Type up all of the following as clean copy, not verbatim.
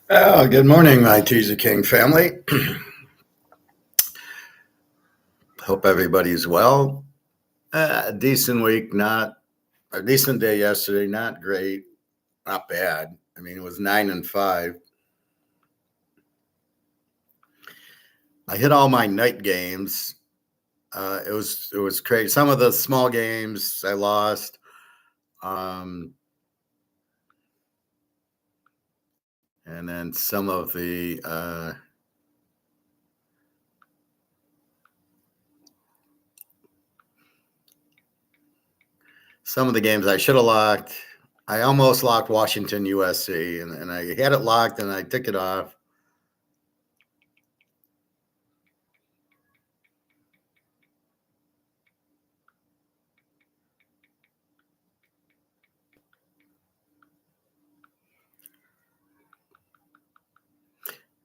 Good morning, my Teaserking family. Hope everybody's well. Decent week, not a decent day yesterday, not great, not bad. I mean, it was 9-5. I hit all my night games. It was crazy. Some of the small games I lost. Um, and then some of the games I should have locked. I almost locked Washington USC, and I had it locked, and I took it off.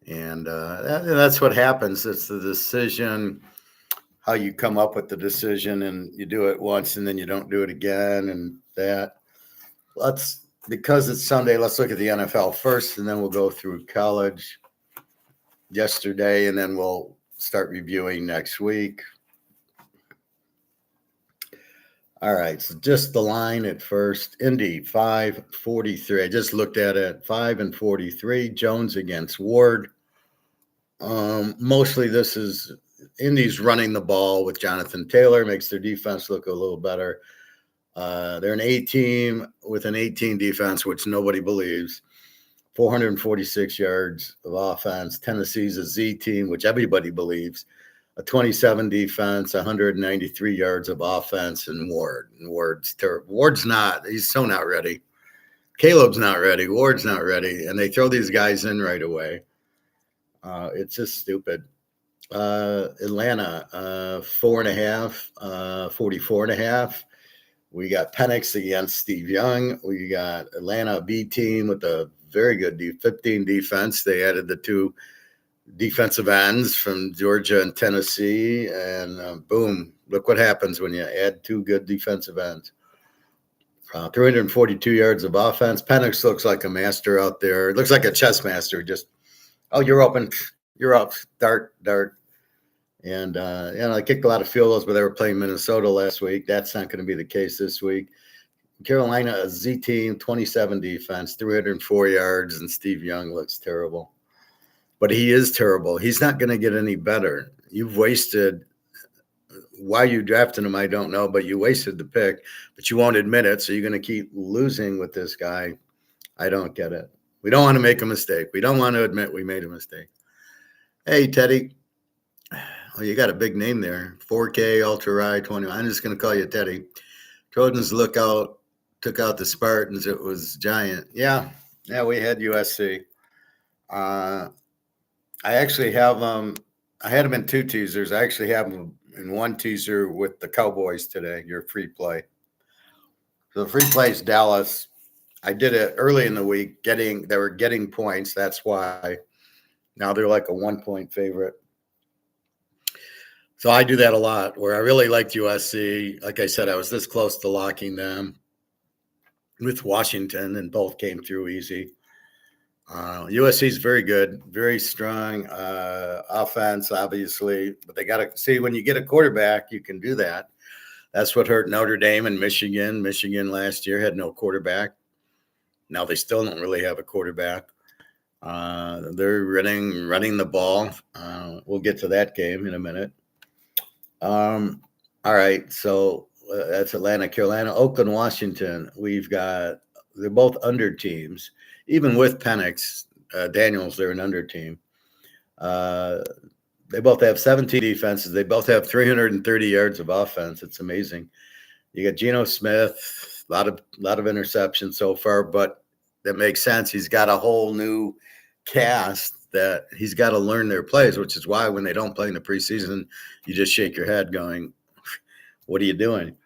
And that's what happens. It's the decision, how you come up with the decision, and you do it once and then you don't do it again. And that, because it's Sunday, let's look at the NFL first, and then we'll go through college yesterday, and then we'll start reviewing next week. All right, so just the line at first. Indy 543. I just looked at it. 5-43. Jones against Ward. Mostly this is Indy's running the ball with Jonathan Taylor, makes their defense look a little better. They're an A team with an 18 defense, which nobody believes. 446 yards of offense. Tennessee's a Z team, which everybody believes. A 27 defense, 193 yards of offense, and Ward's terrible. Ward's not. He's so not ready. Caleb's not ready. Ward's not ready, and they throw these guys in right away. It's just stupid. Atlanta, 4.5, 44.5. We got Penix against Steve Young. We got Atlanta B team with a very good 15 defense. They added the two defensive ends from Georgia and Tennessee, and boom, look what happens when you add two good defensive ends. 342 yards of offense. Penix looks like a master out there. It looks like a chess master. Just, oh, you're open. You're up. Dart. And, I kicked a lot of field goals, but they were playing Minnesota last week. That's not going to be the case this week. Carolina, a Z team, 27 defense, 304 yards, and Steve Young looks terrible. But he is terrible. He's not going to get any better. You've wasted – why you drafted him, I don't know, but you wasted the pick. But you won't admit it, so you're going to keep losing with this guy. I don't get it. We don't want to make a mistake. We don't want to admit we made a mistake. Hey, Teddy. Oh, you got a big name there. 4K, Ultra Rye 20. I'm just going to call you Teddy. Trojans took out the Spartans. It was giant. Yeah, we had USC. I actually have them. I had them in two teasers. I actually have them in one teaser with the Cowboys today, your free play. So the free play is Dallas. I did it early in the week. They were getting points. That's why. Now they're like a 1-point favorite. So I do that a lot where I really liked USC. Like I said, I was this close to locking them with Washington, and both came through easy. USC is very good, very strong offense, obviously. But they got to see, when you get a quarterback, you can do that. That's what hurt Notre Dame and Michigan. Michigan last year had no quarterback. Now they still don't really have a quarterback. They're running the ball. We'll get to that game in a minute. All right, so that's Atlanta, Carolina, Oakland, Washington. They're both under teams. Even with Penix, Daniels, they're an under team. They both have 17 defenses. They both have 330 yards of offense. It's amazing. You got Geno Smith, a lot of interceptions so far, but that makes sense. He's got a whole new cast that he's got to learn their plays, which is why when they don't play in the preseason, you just shake your head going, what are you doing?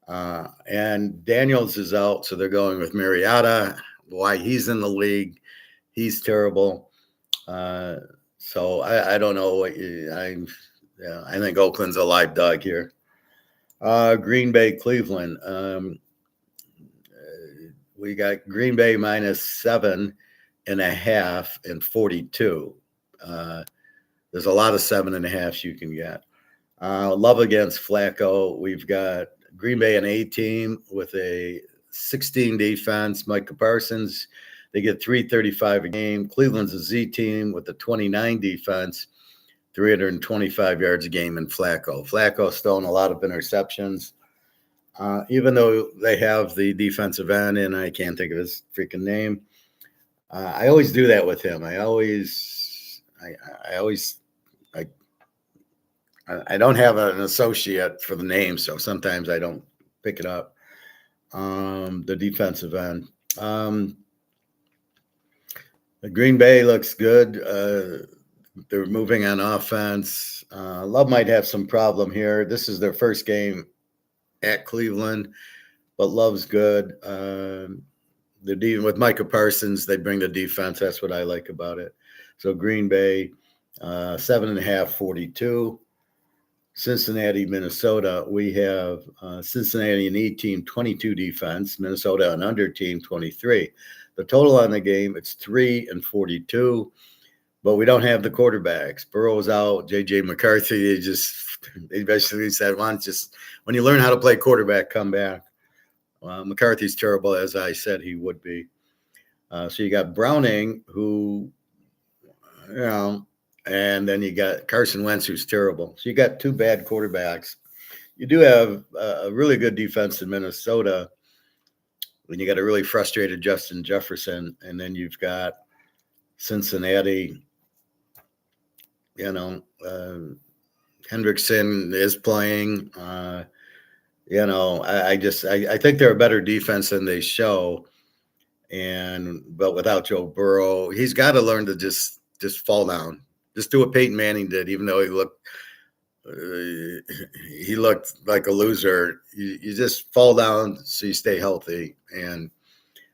And Daniels is out, so they're going with Mariota. Why he's in the league, he's terrible. So I don't know what I think Oakland's a live dog here. Green Bay, Cleveland. We got Green Bay -7. and a half and 42. There's a lot of 7.5s you can get. Love against Flacco. We've got Green Bay an A team with a 16 defense. Micah Parsons, they get 335 a game. Cleveland's a Z team with a 29 defense, 325 yards a game in Flacco. Flacco's throwing a lot of interceptions. Even though they have the defensive end, and I can't think of his freaking name. I always do that with him. I don't have an associate for the name, so sometimes I don't pick it up. The defensive end. The Green Bay looks good. They're moving on offense. Love might have some problem here. This is their first game at Cleveland, but Love's good. With Micah Parsons, they bring the defense. That's what I like about it. So Green Bay, 7.5, 42. Cincinnati, Minnesota. We have Cincinnati an E team, 22 defense. Minnesota an under team, 23. The total on the game, it's 3 and 42. But we don't have the quarterbacks. Burrow's out. J.J. McCarthy, they basically said, when you learn how to play quarterback, come back. McCarthy's terrible, as I said he would be. So you got Browning, who, and then you got Carson Wentz, who's terrible. So you got two bad quarterbacks. You do have a really good defense in Minnesota, and you got a really frustrated Justin Jefferson, and then you've got Cincinnati. Hendrickson is playing. I think they're a better defense than they show. But without Joe Burrow, he's got to learn to just fall down. Just do what Peyton Manning did, even though he looked like a loser. You just fall down so you stay healthy, and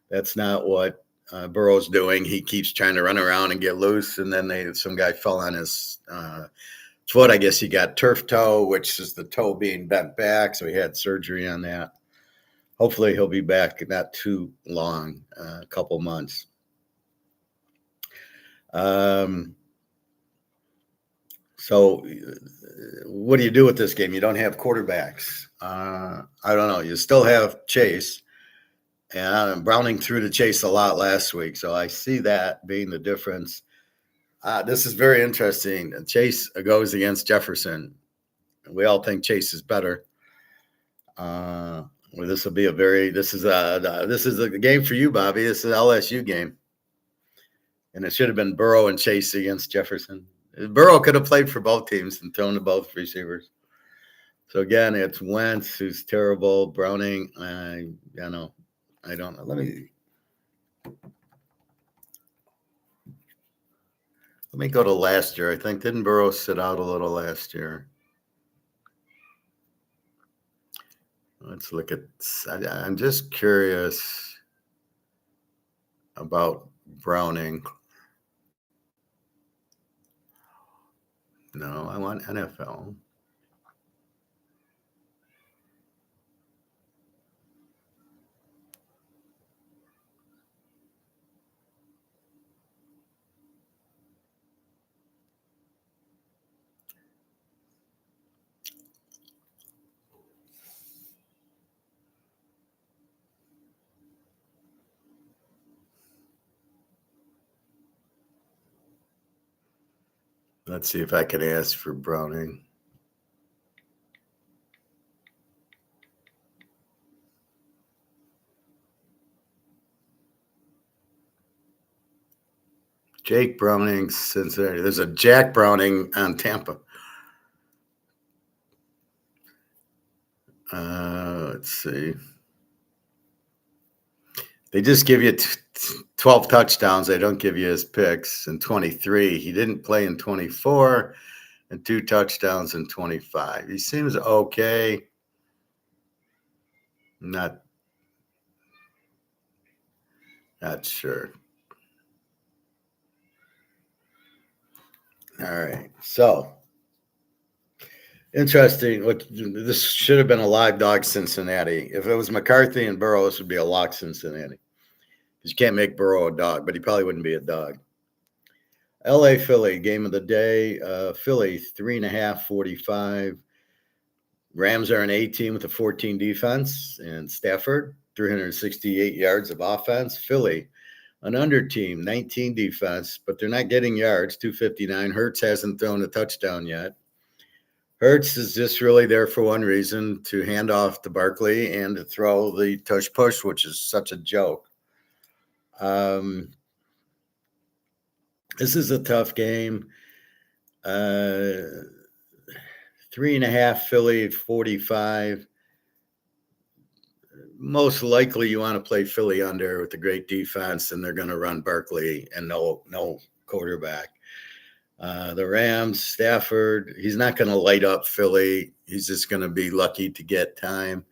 that's not what Burrow's doing. He keeps trying to run around and get loose, and then some guy fell on his foot. I guess he got turf toe, which is the toe being bent back, so he had surgery on that. Hopefully he'll be back in not too long, a couple months. So what do you do with this game? You don't have quarterbacks. I don't know. You still have Chase. And Browning threw to Chase a lot last week. So I see that being the difference. This is very interesting. Chase goes against Jefferson. We all think Chase is better. This is a game for you, Bobby. This is an LSU game. And it should have been Burrow and Chase against Jefferson. Burrow could have played for both teams and thrown to both receivers. So again, it's Wentz, who's terrible. Browning, I don't know. Let me go to last year. I think, didn't Burrow sit out a little last year? Let's look at. I'm just curious about Browning. No, I want NFL. Let's see if I can ask for Browning. Jake Browning, Cincinnati. There's a Jack Browning on Tampa. Let's see. They just give you 12 touchdowns. They don't give you his picks in 23. He didn't play in 24 and 2 touchdowns in 25. He seems okay. Not sure. All right. So interesting. This should have been a live dog Cincinnati. If it was McCarthy and Burrow, this would be a lock Cincinnati. You can't make Burrow a dog, but he probably wouldn't be a dog. LA Philly, game of the day. Philly, 3.5, 45. Rams are an A team with a 14 defense, and Stafford, 368 yards of offense. Philly, an under team, 19 defense, but they're not getting yards, 259. Hurts hasn't thrown a touchdown yet. Hurts is just really there for one reason, to hand off to Barkley and to throw the tush push, which is such a joke. This is a tough game. 3.5 Philly, 45. Most likely you want to play Philly under with a great defense, and they're going to run Barkley and no quarterback. The Rams, Stafford, he's not going to light up Philly. He's just going to be lucky to get time.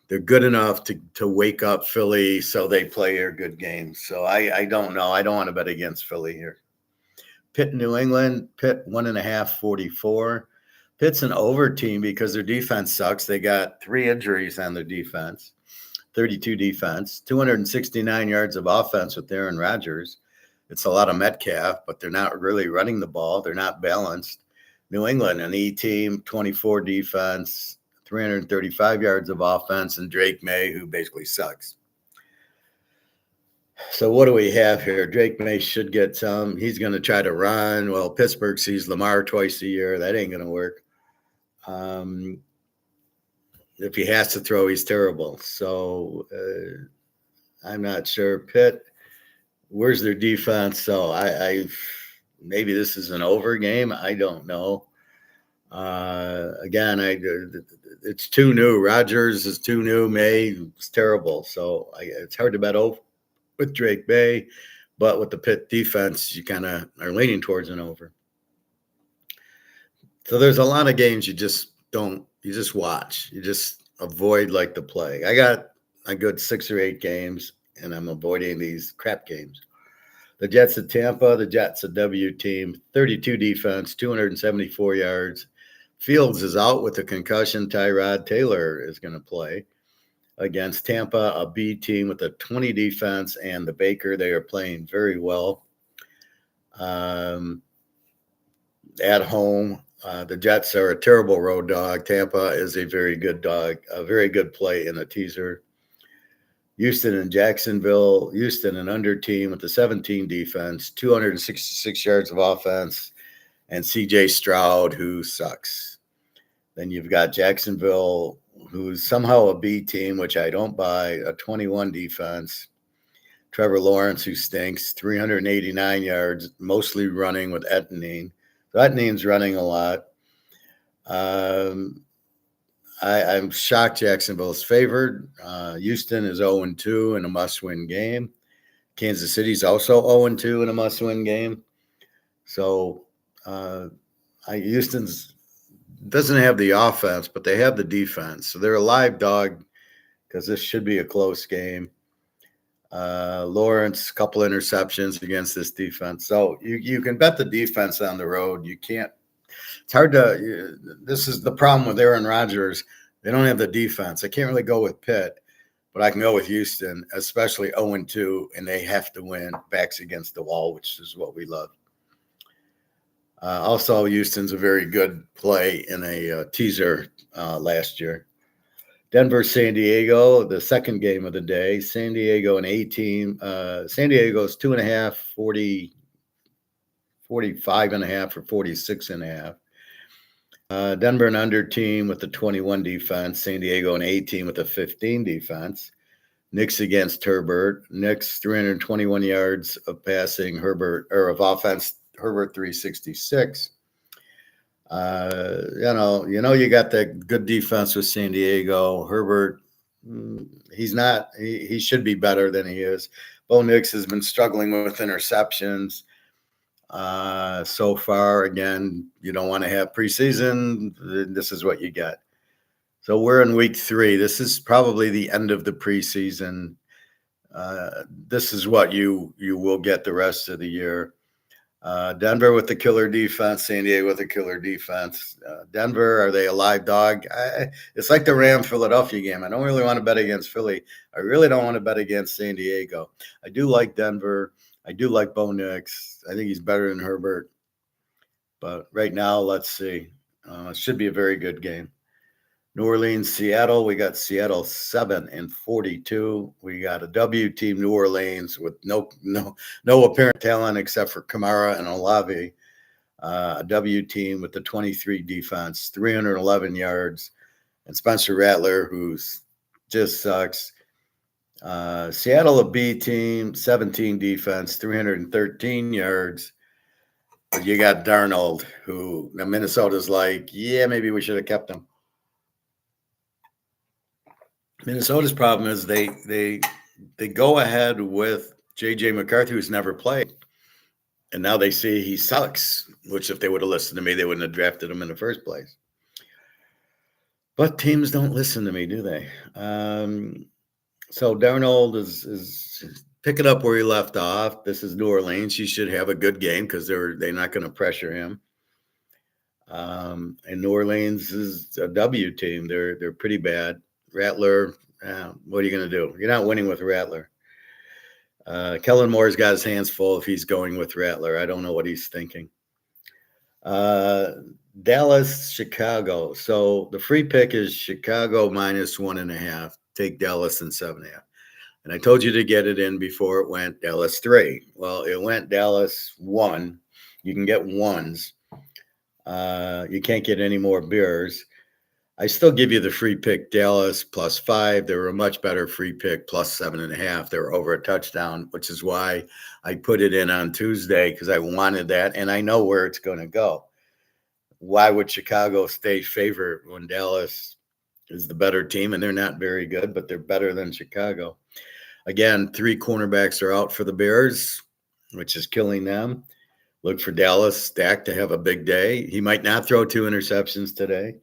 They're good enough to wake up Philly, so they play a good game. So I don't know. I don't want to bet against Philly here. Pitt, New England, Pitt 1.5, 44. Pitt's an over team because their defense sucks. They got 3 injuries on their defense, 32 defense, 269 yards of offense with Aaron Rodgers. It's a lot of Metcalf, but they're not really running the ball. They're not balanced. New England, an E team, 24 defense, 335 yards of offense, and Drake May, who basically sucks. So what do we have here? Drake May should get some. He's going to try to run. Well, Pittsburgh sees Lamar twice a year. That ain't going to work. If he has to throw, he's terrible. So I'm not sure. Pitt, where's their defense? So I maybe this is an over game. I don't know. Again, it's too new. Rodgers is too new. May is terrible. So it's hard to bet over with Drake May, but with the Pitt defense, you kind of are leaning towards an over. So there's a lot of games you just watch. You just avoid like the plague. I got a good 6 or 8 games, and I'm avoiding these crap games. The Jets at Tampa, the Jets a W team, 32 defense, 274 yards. Fields is out with a concussion. Tyrod Taylor is going to play against Tampa, a B team with a 20 defense, and the Baker. They are playing very well. At home, the Jets are a terrible road dog. Tampa is a very good dog, a very good play in a teaser. Houston and Jacksonville. Houston, an under team with a 17 defense, 266 yards of offense, and C.J. Stroud, who sucks. Then you've got Jacksonville, who's somehow a B team, which I don't buy, a 21 defense. Trevor Lawrence, who stinks, 389 yards, mostly running with Etienne. So Etienne's running a lot. I'm shocked Jacksonville's favored. Houston is 0-2 in a must-win game. Kansas City's also 0-2 in a must-win game. So Houston's doesn't have the offense, but they have the defense. So they're a live dog because this should be a close game. Lawrence, a couple interceptions against this defense. So you can bet the defense on the road. You can't. It's hard to. This is the problem with Aaron Rodgers. They don't have the defense. I can't really go with Pitt, but I can go with Houston, especially 0-2, and they have to win backs against the wall, which is what we love. Also, Houston's a very good play in a teaser last year. Denver, San Diego, the second game of the day. San Diego, an A team. San Diego's 2.5, 40, 45.5 or 46.5. Denver, an under team with a 21 defense. San Diego, an A team with a 15 defense. Knicks against Herbert. Knicks 321 yards of passing. Of offense. Herbert 366. You got the good defense with San Diego. Herbert, he should be better than he is. Bo Nix has been struggling with interceptions so far. Again, you don't want to have preseason. This is what you get. So we're in week 3. This is probably the end of the preseason. This is what you will get the rest of the year. Denver with the killer defense, San Diego with a killer defense. Denver, are they a live dog? It's like the Ram-Philadelphia game. I don't really want to bet against Philly. I really don't want to bet against San Diego. I do like Denver. I do like Bo Nix. I think he's better than Herbert. But right now, let's see. It should be a very good game. New Orleans, Seattle. We got Seattle 7-42. We got a W team, New Orleans, with no apparent talent except for Kamara and Olave. A W team with the 23 defense, 311 yards, and Spencer Rattler, who's just sucks. Seattle, a B team, 17 defense, 313 yards. But you got Darnold, who Minnesota's like, yeah, maybe we should have kept him. Minnesota's problem is they go ahead with J.J. McCarthy, who's never played. And now they see he sucks, which if they would have listened to me, they wouldn't have drafted him in the first place. But teams don't listen to me, do they? So Darnold is picking up where he left off. This is New Orleans. He should have a good game because they're not going to pressure him. And New Orleans is a W team. They're pretty bad. Rattler, what are you going to do? You're not winning with Rattler. Kellen Moore's got his hands full if he's going with Rattler. I don't know what he's thinking. Dallas, Chicago. So the free pick is Chicago -1.5. Take Dallas and 7.5. And I told you to get it in before it went Dallas 3. Well, it went Dallas 1. You can get ones. You can't get any more beers. I still give you the free pick Dallas +5. They were a much better free pick +7.5. They were over a touchdown, which is why I put it in on Tuesday because I wanted that, and I know where it's going to go. Why would Chicago stay favorite when Dallas is the better team? And they're not very good, but they're better than Chicago. Again, 3 cornerbacks are out for the Bears, which is killing them. Look for Dallas Stack to have a big day. He might not throw 2 interceptions today.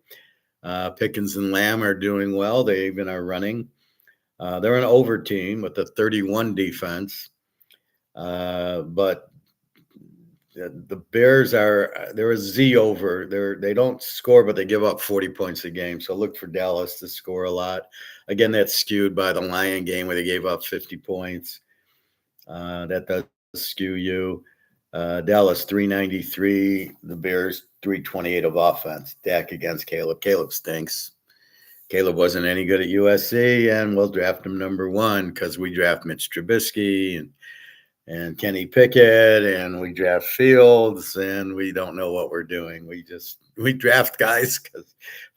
Pickens and Lamb are doing well. They even are running. They're an over team with a 31 defense. But the Bears they're a Z over. They don't score, but they give up 40 points a game. So look for Dallas to score a lot. Again, that's skewed by the Lion game where they gave up 50 points. That does skew you. Dallas 393, the Bears 328 of offense. Dak against Caleb. Caleb stinks. Caleb wasn't any good at USC, and we'll draft him number 1 because we draft Mitch Trubisky and Kenny Pickett, and we draft Fields, and we don't know what we're doing. We draft guys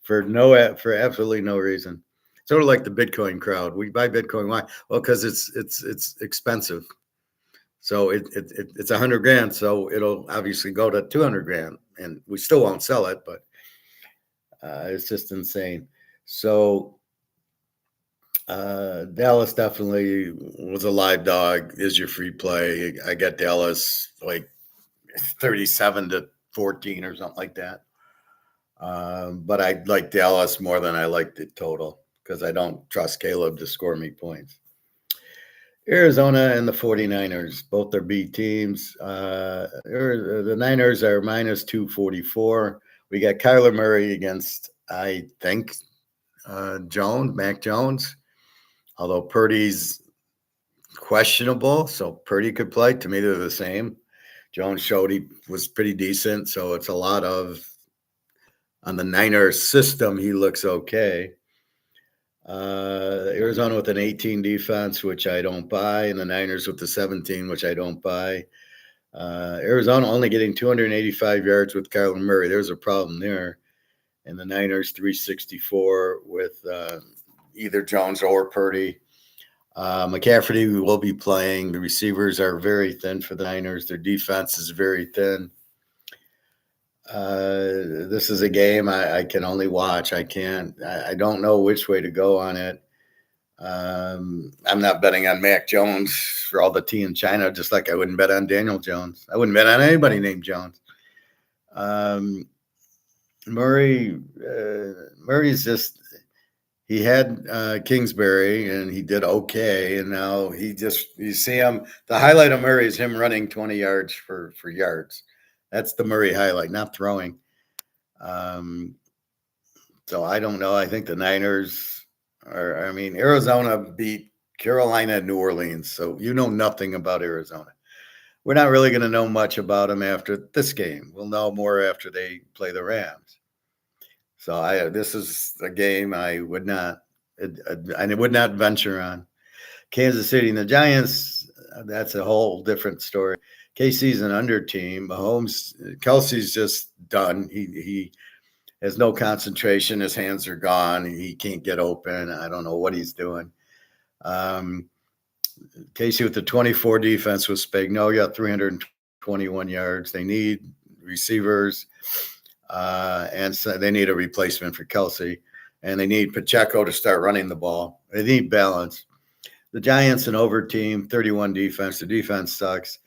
for absolutely no reason. Sort of like the Bitcoin crowd. We buy Bitcoin. Why? Well, because it's expensive. So it's $100,000. So it'll obviously go to $200,000, and we still won't sell it, but it's just insane. So Dallas definitely was a live dog. Is your free play? I got Dallas like 37-14 or something like that. But I like Dallas more than I like the total because I don't trust Caleb to score me points. Arizona and the 49ers, both are B teams. The Niners are -244. We got Kyler Murray against, I think, Mac Jones, although Purdy's questionable, so Purdy could play. To me, they're the same. Jones showed he was pretty decent, so it's a lot of, on the Niners system, he looks okay. Arizona with an 18 defense, which I don't buy, and the Niners with the 17, which I don't buy. Arizona only getting 285 yards with Kyler Murray. There's a problem there. And the Niners 364 with either Jones or Purdy. McCaffrey will be playing. The receivers are very thin for the Niners. Their defense is very thin. This is a game I can only watch. I don't know which way to go on it. I'm not betting on Mac Jones for all the tea in China, just like I wouldn't bet on Daniel Jones. I wouldn't bet on anybody named Jones. Murray's just, he had Kingsbury, and he did okay. And now you see him. The highlight of Murray is him running 20 yards for yards. That's the Murray highlight, not throwing. Um, so I don't know. I think the Niners I mean, Arizona beat Carolina and New Orleans. So you know nothing about Arizona. We're not really going to know much about them after this game. We'll know more after they play the Rams. So this is a game I would not venture on. Kansas City and the Giants, that's a whole different story. KC's an under team. Mahomes, Kelsey's just done. He has no concentration. His hands are gone. He can't get open. I don't know what he's doing. KC with the 24 defense with Spagnuolo, 321 yards. They need receivers, and so they need a replacement for Kelsey, and they need Pacheco to start running the ball. They need balance. The Giants, an over team, 31 defense. The defense sucks.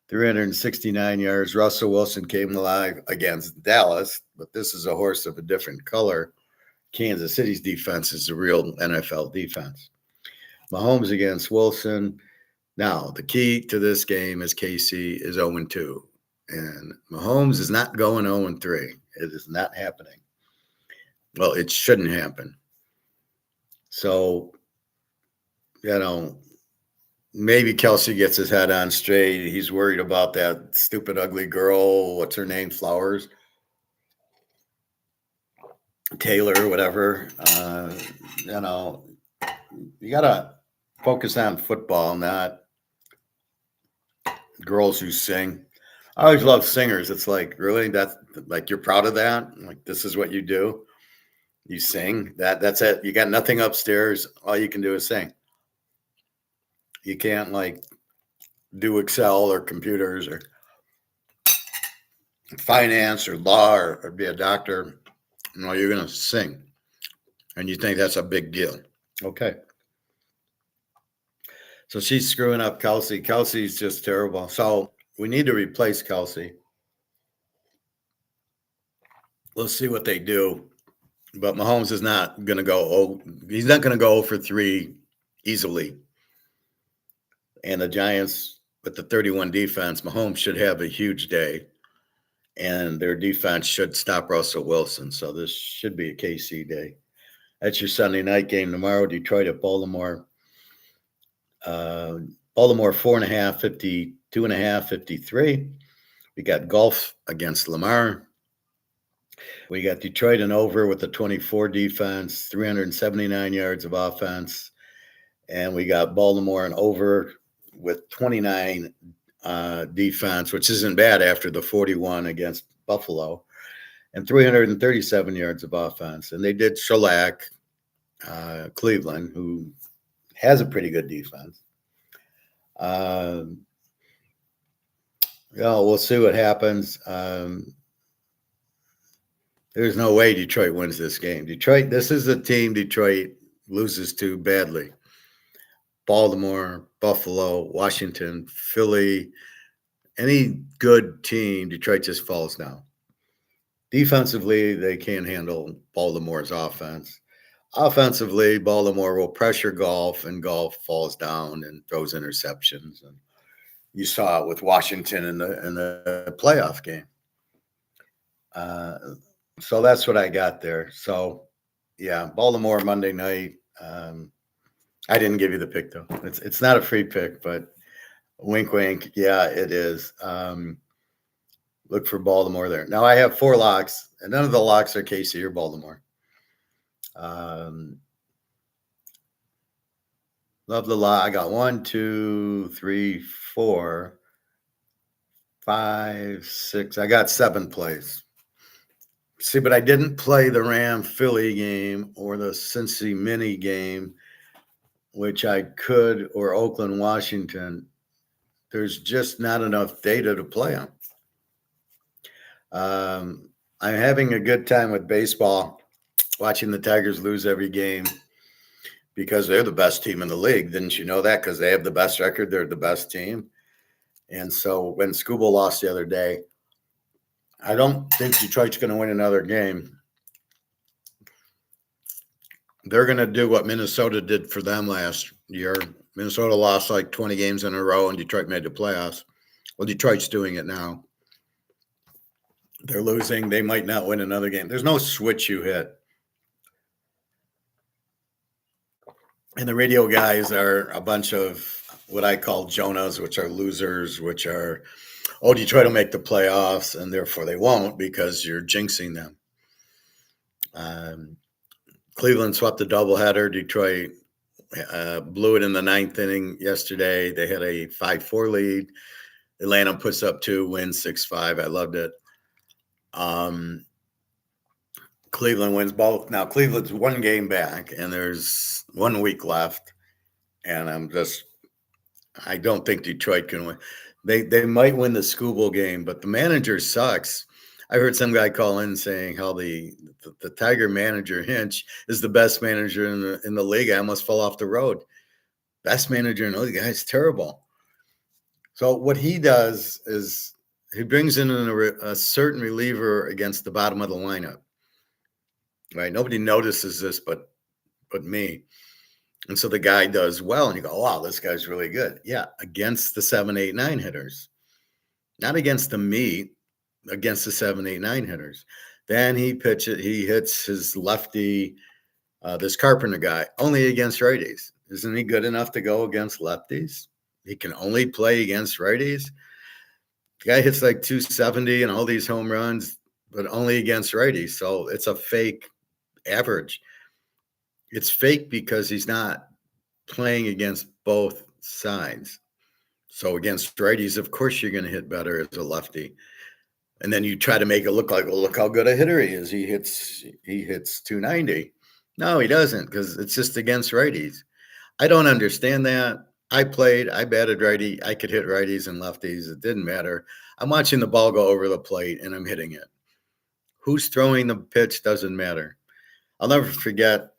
369 yards. Russell Wilson came alive against Dallas, but this is a horse of a different color. Kansas City's defense is a real NFL defense. Mahomes against Wilson. Now, the key to this game is KC is 0-2, and Mahomes is not going 0-3. It is not happening. Well, it shouldn't happen. So, maybe Kelsey gets his head on straight. He's worried about that stupid, ugly girl. What's her name? Flowers? Taylor, whatever. You got to focus on football, not girls who sing. I always love singers. It's like, really? That's like, you're proud of that? Like, this is what you do? You sing? That's it. You got nothing upstairs. All you can do is sing. You can't do Excel or computers or finance or law or be a doctor. No, you're going to sing. And you think that's a big deal. Okay. So she's screwing up Kelsey. Kelsey's just terrible. So we need to replace Kelsey. We'll see what they do. But Mahomes is not going to go. He's not going to go for 3 easily. And the Giants, with the 31 defense, Mahomes should have a huge day. And their defense should stop Russell Wilson. So this should be a KC day. That's your Sunday night game tomorrow. Detroit at Baltimore. Baltimore 4.5, 52.5, 53. We got Golf against Lamar. We got Detroit and over with the 24 defense, 379 yards of offense. And we got Baltimore and over with 29 defense, which isn't bad after the 41 against Buffalo, and 337 yards of offense. And they did shellac Cleveland, who has a pretty good defense. We'll see what happens. There's no way Detroit wins this game. This is a team Detroit loses to badly. Baltimore, Buffalo, Washington, Philly, any good team, Detroit just falls down. Defensively, they can't handle Baltimore's offense. Offensively, Baltimore will pressure Golf, and Golf falls down and throws interceptions. And you saw it with Washington in the playoff game. So that's what I got there. So, yeah, Baltimore Monday night. I didn't give you the pick, though. It's not a free pick, but wink, wink. Yeah, it is. Look for Baltimore there. Now, I have 4 locks, and none of the locks are KC or Baltimore. Love the lock. I got 1, 2, 3, 4, 5, 6. I got 7 plays. See, but I didn't play the Ram-Philly game or the Cincy mini game, which I could, or Oakland-Washington. There's just not enough data to play them. I'm having a good time with baseball, watching the Tigers lose every game because they're the best team in the league. Didn't you know that? Because they have the best record. They're the best team. And so when Scuba lost the other day, I don't think Detroit's going to win another game. they're going to do what Minnesota did for them last year. Minnesota lost like 20 games in a row, and Detroit made the playoffs. Well, Detroit's doing it now. They're losing. They might not win another game. There's no switch you hit. And the radio guys are a bunch of what I call Jonahs, which are losers, which are, oh, Detroit will make the playoffs, and therefore they won't because you're jinxing them. Cleveland swept the doubleheader. Detroit blew it in the ninth inning yesterday. They had a 5-4 lead. Atlanta puts up 2, wins 6-5. I loved it. Cleveland wins both. Now, Cleveland's 1 game back, and there's 1 week left. And I don't think Detroit can win. They might win the Scooball game, but the manager sucks. I heard some guy call in saying how the Tiger manager Hinch is the best manager in the league. I almost fell off the road. Best manager in the league. Guy's terrible. So what he does is he brings in a certain reliever against the bottom of the lineup. Right? Nobody notices this but me. And so the guy does well, and you go, wow, this guy's really good. Yeah, against the 7, 8, 9 hitters. Not against the meat, against the 7, 8, 9 hitters. Then he hits his lefty, this Carpenter guy, only against righties. Isn't he good enough to go against lefties? He can only play against righties. The guy hits like 270 and all these home runs, but only against righties. So it's a fake average. It's fake because he's not playing against both sides. So against righties, of course, you're going to hit better as a lefty. And then you try to make it look like, well, look how good a hitter he is. He hits 290. No, he doesn't, because it's just against righties. I don't understand that. I batted righty. I could hit righties and lefties. It didn't matter. I'm watching the ball go over the plate and I'm hitting it. Who's throwing the pitch doesn't matter. I'll never forget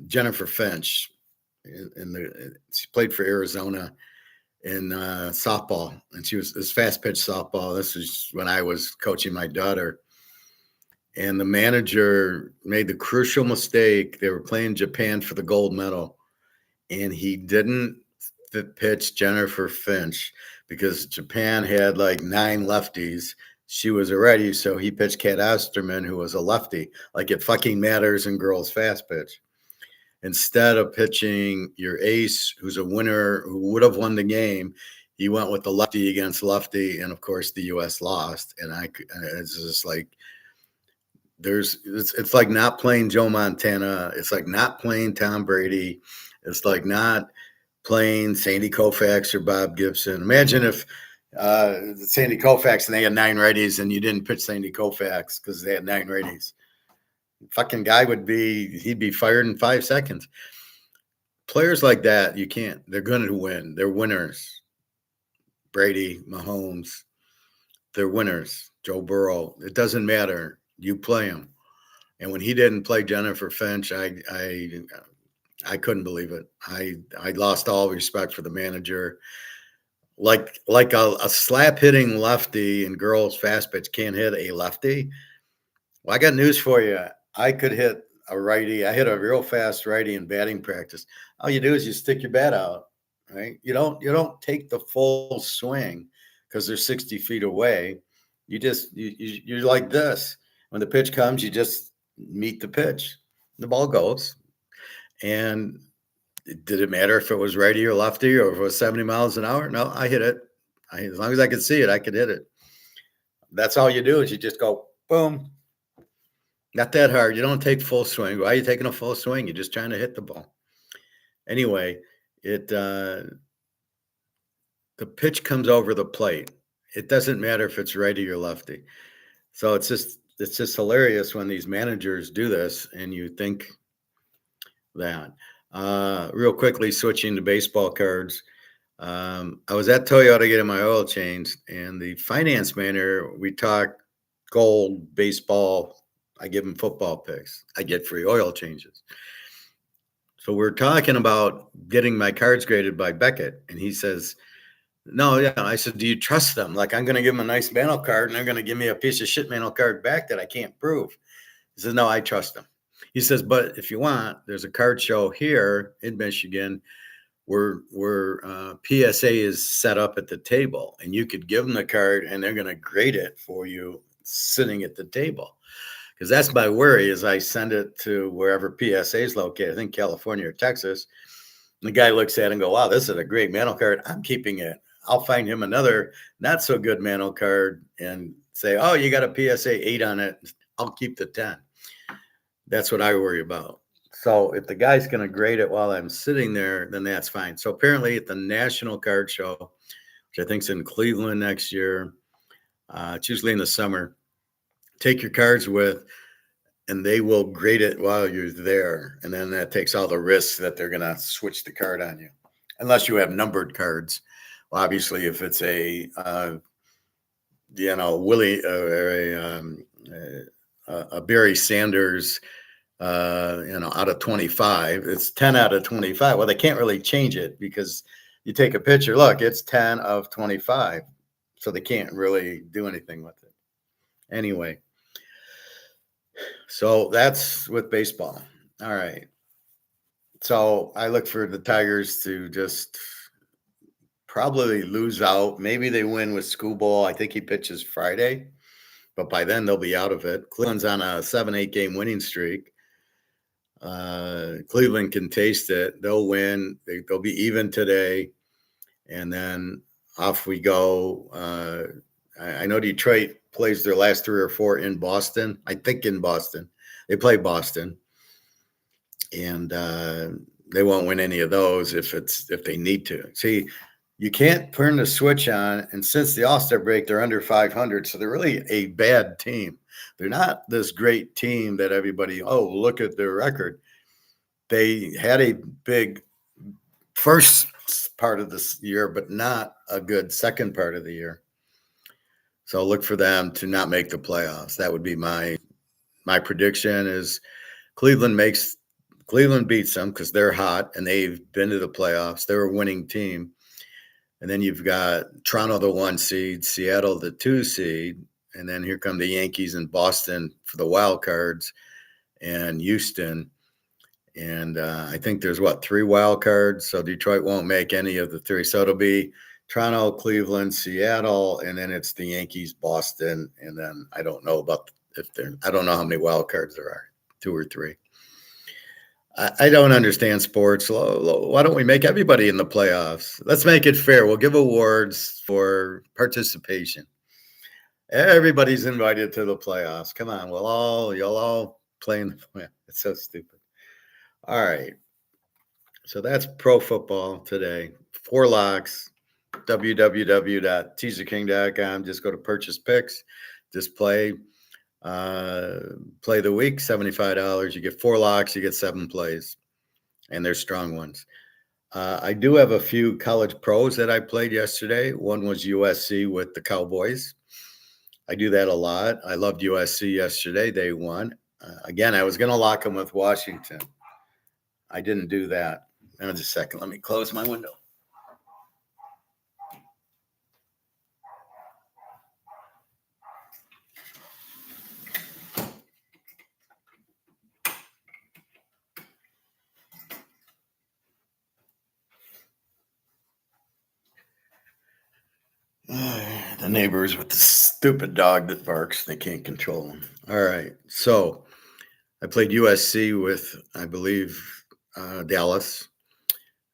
Jennifer Finch. She played for Arizona in softball, and she was fast pitch softball. This was when I was coaching my daughter, and the manager made the crucial mistake. They were playing Japan for the gold medal, and he didn't pitch Jennifer Finch because Japan had like 9 lefties. She was a righty, so he pitched Kat Osterman, who was a lefty. Like it fucking matters in girls fast pitch. Instead of pitching your ace, who's a winner, who would have won the game, he went with the lefty against lefty, and of course the U.S. lost. And it's just like it's like not playing Joe Montana. It's like not playing Tom Brady. It's like not playing Sandy Koufax or Bob Gibson. Imagine if Sandy Koufax and they had 9 righties, and you didn't pitch Sandy Koufax because they had 9 righties. Fucking guy he'd be fired in 5 seconds. Players like that, you can't. They're going to win. They're winners. Brady, Mahomes, they're winners. Joe Burrow. It doesn't matter. You play them. And when he didn't play Jennifer Finch, I couldn't believe it. I lost all respect for the manager. Like a slap hitting lefty in girls fast pitch can't hit a lefty. Well, I got news for you. I could hit a righty. I hit a real fast righty in batting practice. All you do is you stick your bat out, right? You don't take the full swing because they're 60 feet away. You're like this. When the pitch comes, you just meet the pitch. The ball goes. And did it matter if it was righty or lefty or if it was 70 miles an hour? No, I hit it. As long as I could see it, I could hit it. That's all you do is you just go, boom. Not that hard. You don't take full swing. Why are you taking a full swing? You're just trying to hit the ball. Anyway, the pitch comes over the plate. It doesn't matter if it's righty or lefty. So it's just hilarious when these managers do this and you think that. Real quickly, switching to baseball cards. I was at Toyota getting my oil changed, and the finance manager, we talked gold, baseball. I give him football picks. I get free oil changes. So we're talking about getting my cards graded by Beckett. And he says, no, yeah. I said, do you trust them? Like, I'm going to give them a nice Mantle card, and they're going to give me a piece of shit Mantle card back that I can't prove. He says, no, I trust them. He says, but if you want, there's a card show here in Michigan where PSA is set up at the table, and you could give them the card, and they're going to grade it for you sitting at the table. Because that's my worry is I send it to wherever PSA is located, I think California or Texas. And the guy looks at it and go, wow, this is a great mantle card. I'm keeping it. I'll find him another not so good mantle card and say, oh, you got a PSA 8 on it. I'll keep the 10. That's what I worry about. So if the guy's going to grade it while I'm sitting there, then that's fine. So apparently at the National Card Show, which I think is in Cleveland next year, it's usually in the summer, take your cards with, and they will grade it while you're there. And then that takes all the risks that they're going to switch the card on you, unless you have numbered cards. Well, obviously, if it's a, Willie or a Barry Sanders, out of 25, it's 10 out of 25. Well, they can't really change it because you take a picture, look, it's 10 of 25. So they can't really do anything with it. Anyway, so that's with baseball. All right. So I look for the Tigers to just probably lose out. Maybe they win with Schoolball. I think he pitches Friday, but by then they'll be out of it. Cleveland's on a 7-8 game winning streak. Cleveland can taste it. They'll win. They'll be even today. And then off we go. I know Detroit plays their last 3 or 4 in Boston. I think in Boston. They play Boston. And they won't win any of those if they need to. See, you can't turn the switch on. And since the All-Star break, they're under 500. So they're really a bad team. They're not this great team that everybody, look at their record. They had a big first part of this year, but not a good second part of the year. So look for them to not make the playoffs. That would be my prediction is Cleveland beats them because they're hot and they've been to the playoffs. They're a winning team. And then you've got Toronto, the 1 seed, Seattle, the 2 seed. And then here come the Yankees and Boston for the wild cards and Houston. And I think there's 3 wild cards. So Detroit won't make any of the 3. So it'll be Toronto, Cleveland, Seattle, and then it's the Yankees, Boston. And then I don't know I don't know how many wild cards there are, 2 or 3. I don't understand sports. Why don't we make everybody in the playoffs? Let's make it fair. We'll give awards for participation. Everybody's invited to the playoffs. Come on, you'll all play in the playoffs. It's so stupid. All right. So that's pro football today. 4 locks, www.teaserking.com. Just go to purchase picks. Just play the week, $75. You get 4 locks, you get 7 plays, and they're strong ones. I do have a few college pros that I played yesterday. One was USC with the Cowboys. I do that a lot. I loved USC yesterday. They won. Again, I was going to lock them with Washington. I didn't do that. Now, just a second. Let me close my window. The neighbors with the stupid dog that barks. They can't control him. All right. So I played USC with, I believe, Dallas.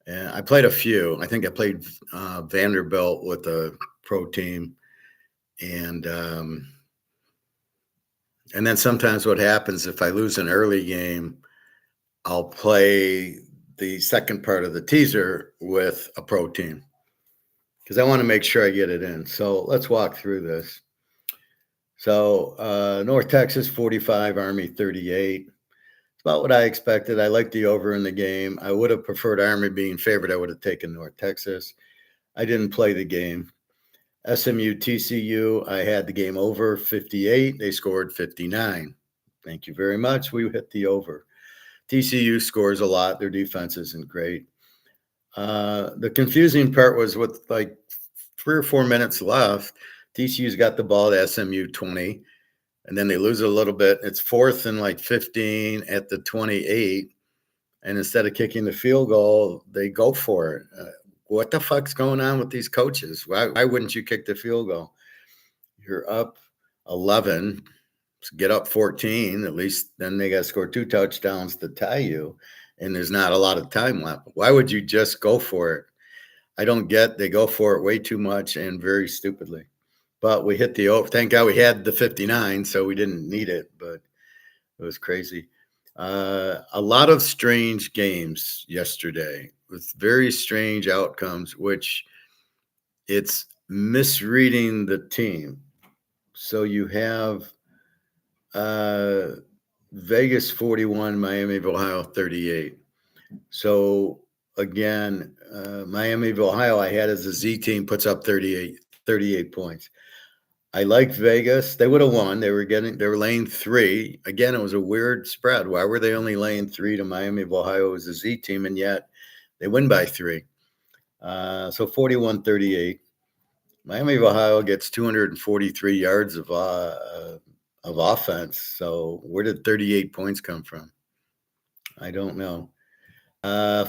And I played a few. I think I played Vanderbilt with a pro team. And then sometimes what happens if I lose an early game, I'll play the second part of the teaser with a pro team because I want to make sure I get it in. So let's walk through this. So North Texas 45, Army 38. It's about what I expected. I liked the over in the game. I would have preferred Army being favored. I would have taken North Texas. I didn't play the game. SMU TCU, I had the game over 58. They scored 59. Thank you very much. We hit the over. TCU scores a lot. Their defense isn't great. The confusing part was with 3 or 4 minutes left, TCU's got the ball at SMU 20. and then they lose it a little bit. It's fourth and like 15 at the 28. And instead of kicking the field goal, they go for it. What the fuck's going on with these coaches? Why wouldn't you kick the field goal? You're up 11, so get up 14. At least then they got to score 2 touchdowns to tie you, and there's not a lot of time left. Why would you just go for it? I don't get. They go for it way too much and very stupidly. But we hit the over. Thank God we had the 59, so we didn't need it. But it was crazy. A lot of strange games yesterday with very strange outcomes, which it's misreading the team. So you have Vegas 41, Miami of Ohio 38. So again, Miami of Ohio I had as a Z team puts up 38 points. I like Vegas. They would have won. They were laying 3. Again, it was a weird spread. Why were they only laying 3 to Miami of Ohio as a Z team, and yet they win by 3? So 41-38. Miami of Ohio gets 243 yards of offense. So where did 38 points come from? I don't know.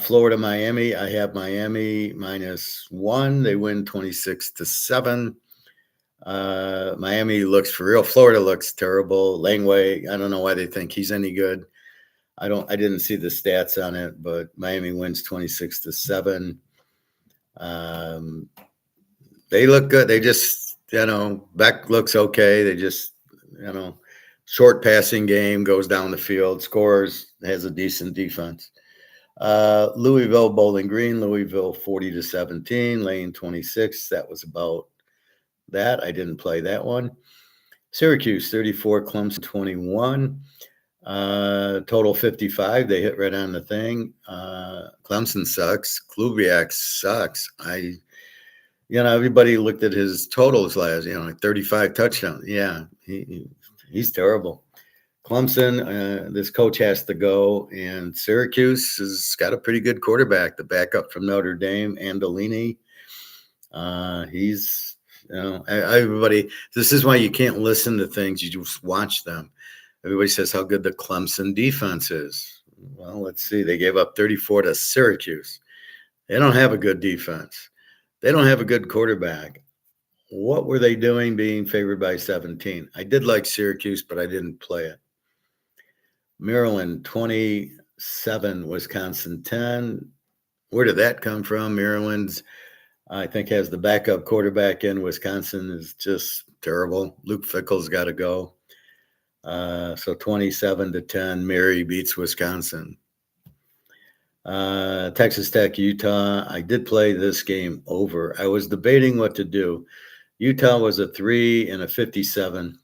Florida, Miami. I have Miami -1. They win 26-7. Miami looks for real. Florida looks terrible. Langway, I don't know why they think he's any good. I didn't see the stats on it, but Miami wins 26-7. They look good. They just, Beck looks okay. They just, short passing game, goes down the field, scores, has a decent defense. Louisville, Bowling Green, Louisville 40-17, Lane 26. That was about that. I didn't play that one. Syracuse 34, Clemson 21. Total 55. They hit right on the thing. Clemson sucks. Klubiak sucks. Everybody looked at his totals last, like 35 touchdowns. Yeah, he's terrible. Clemson, this coach has to go, and Syracuse has got a pretty good quarterback, the backup from Notre Dame, Andolini. He's, everybody, this is why you can't listen to things. You just watch them. Everybody says how good the Clemson defense is. Well, let's see. They gave up 34 to Syracuse. They don't have a good defense. They don't have a good quarterback. What were they doing being favored by 17? I did like Syracuse, but I didn't play it. Maryland 27, Wisconsin 10. Where did that come from? Maryland's, I think, has the backup quarterback in. Wisconsin is just terrible. Luke Fickell's got to go. So 27-10, Mary beats Wisconsin. Texas Tech, Utah. I did play this game over. I was debating what to do. Utah was a 3 and a 57.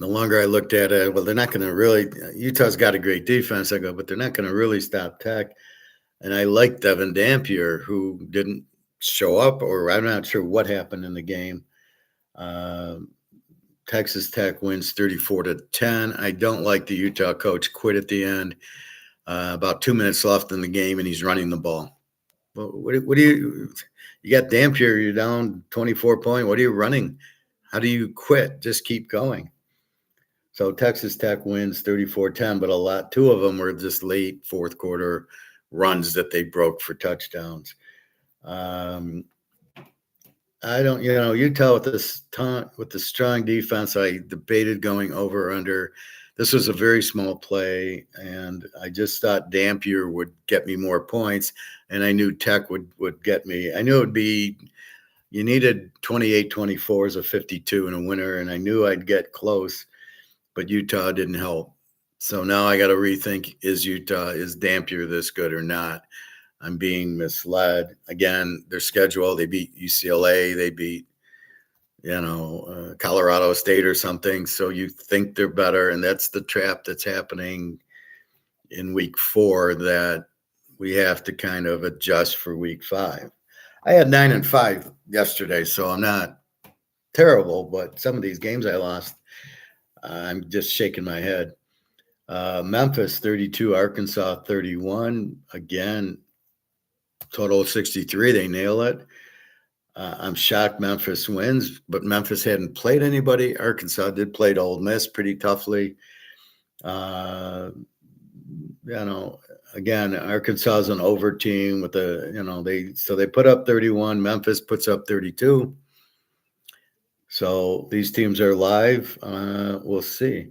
The longer I looked at it, well, they're not going to really. Utah's got a great defense. I go, but they're not going to really stop Tech. And I like Devin Dampier, who didn't show up, or I'm not sure what happened in the game. Texas Tech wins 34-10. I don't like the Utah coach. Quit at the end. About 2 minutes left in the game, and he's running the ball. Well, what do you got Dampier, you're down 24 points. What are you running? How do you quit? Just keep going. So Texas Tech wins 34-10, but two of them were just late fourth quarter runs that they broke for touchdowns. I don't, Utah with the strong defense, I debated going over or under. This was a very small play, and I just thought Dampier would get me more points, and I knew Tech would get me. I knew it would be, you needed 28-24 as a 52 and a winner, and I knew I'd get close, but Utah didn't help. So now I got to rethink, is Dampier this good or not? I'm being misled. Again, their schedule, they beat UCLA, they beat, Colorado State or something. So you think they're better, and that's the trap that's happening in week 4 that we have to kind of adjust for week 5. I had 9-5 yesterday, so I'm not terrible, but some of these games I lost, I'm just shaking my head. Memphis 32, Arkansas 31. Again, total 63. They nail it. I'm shocked Memphis wins, but Memphis hadn't played anybody. Arkansas did play Ole Miss pretty toughly. Uh, again, Arkansas is an over team with they put up 31. Memphis puts up 32. So these teams are live. We'll see.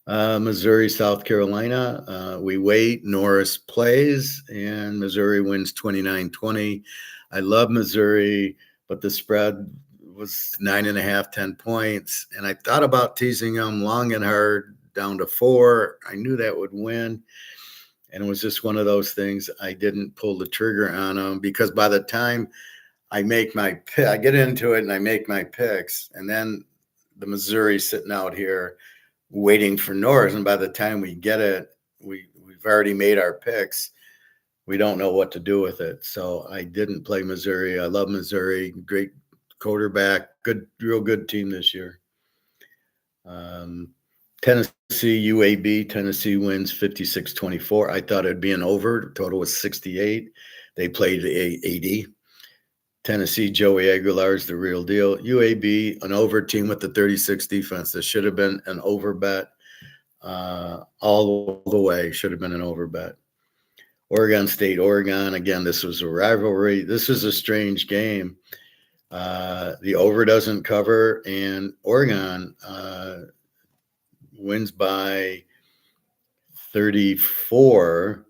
Missouri, South Carolina. We wait. Norris plays, and Missouri wins 29-20. I love Missouri, but the spread was 9.5, 10 points. And I thought about teasing them long and hard down to 4. I knew that would win. And it was just one of those things. I didn't pull the trigger on them because by the time I make my pick, I get into it and I make my picks, and then the Missouri sitting out here waiting for Norris. And by the time we get it, we've already made our picks. We don't know what to do with it. So I didn't play Missouri. I love Missouri. Great quarterback. Real good team this year. Tennessee, UAB. Tennessee wins 56-24. I thought it'd be an over. Total was 68. They played 80. Tennessee, Joey Aguilar is the real deal. UAB, an over team with the 36 defense. This should have been an over bet all the way. Should have been an over bet. Oregon State, Oregon. Again, this was a rivalry. This is a strange game. The over doesn't cover, and Oregon wins by 34.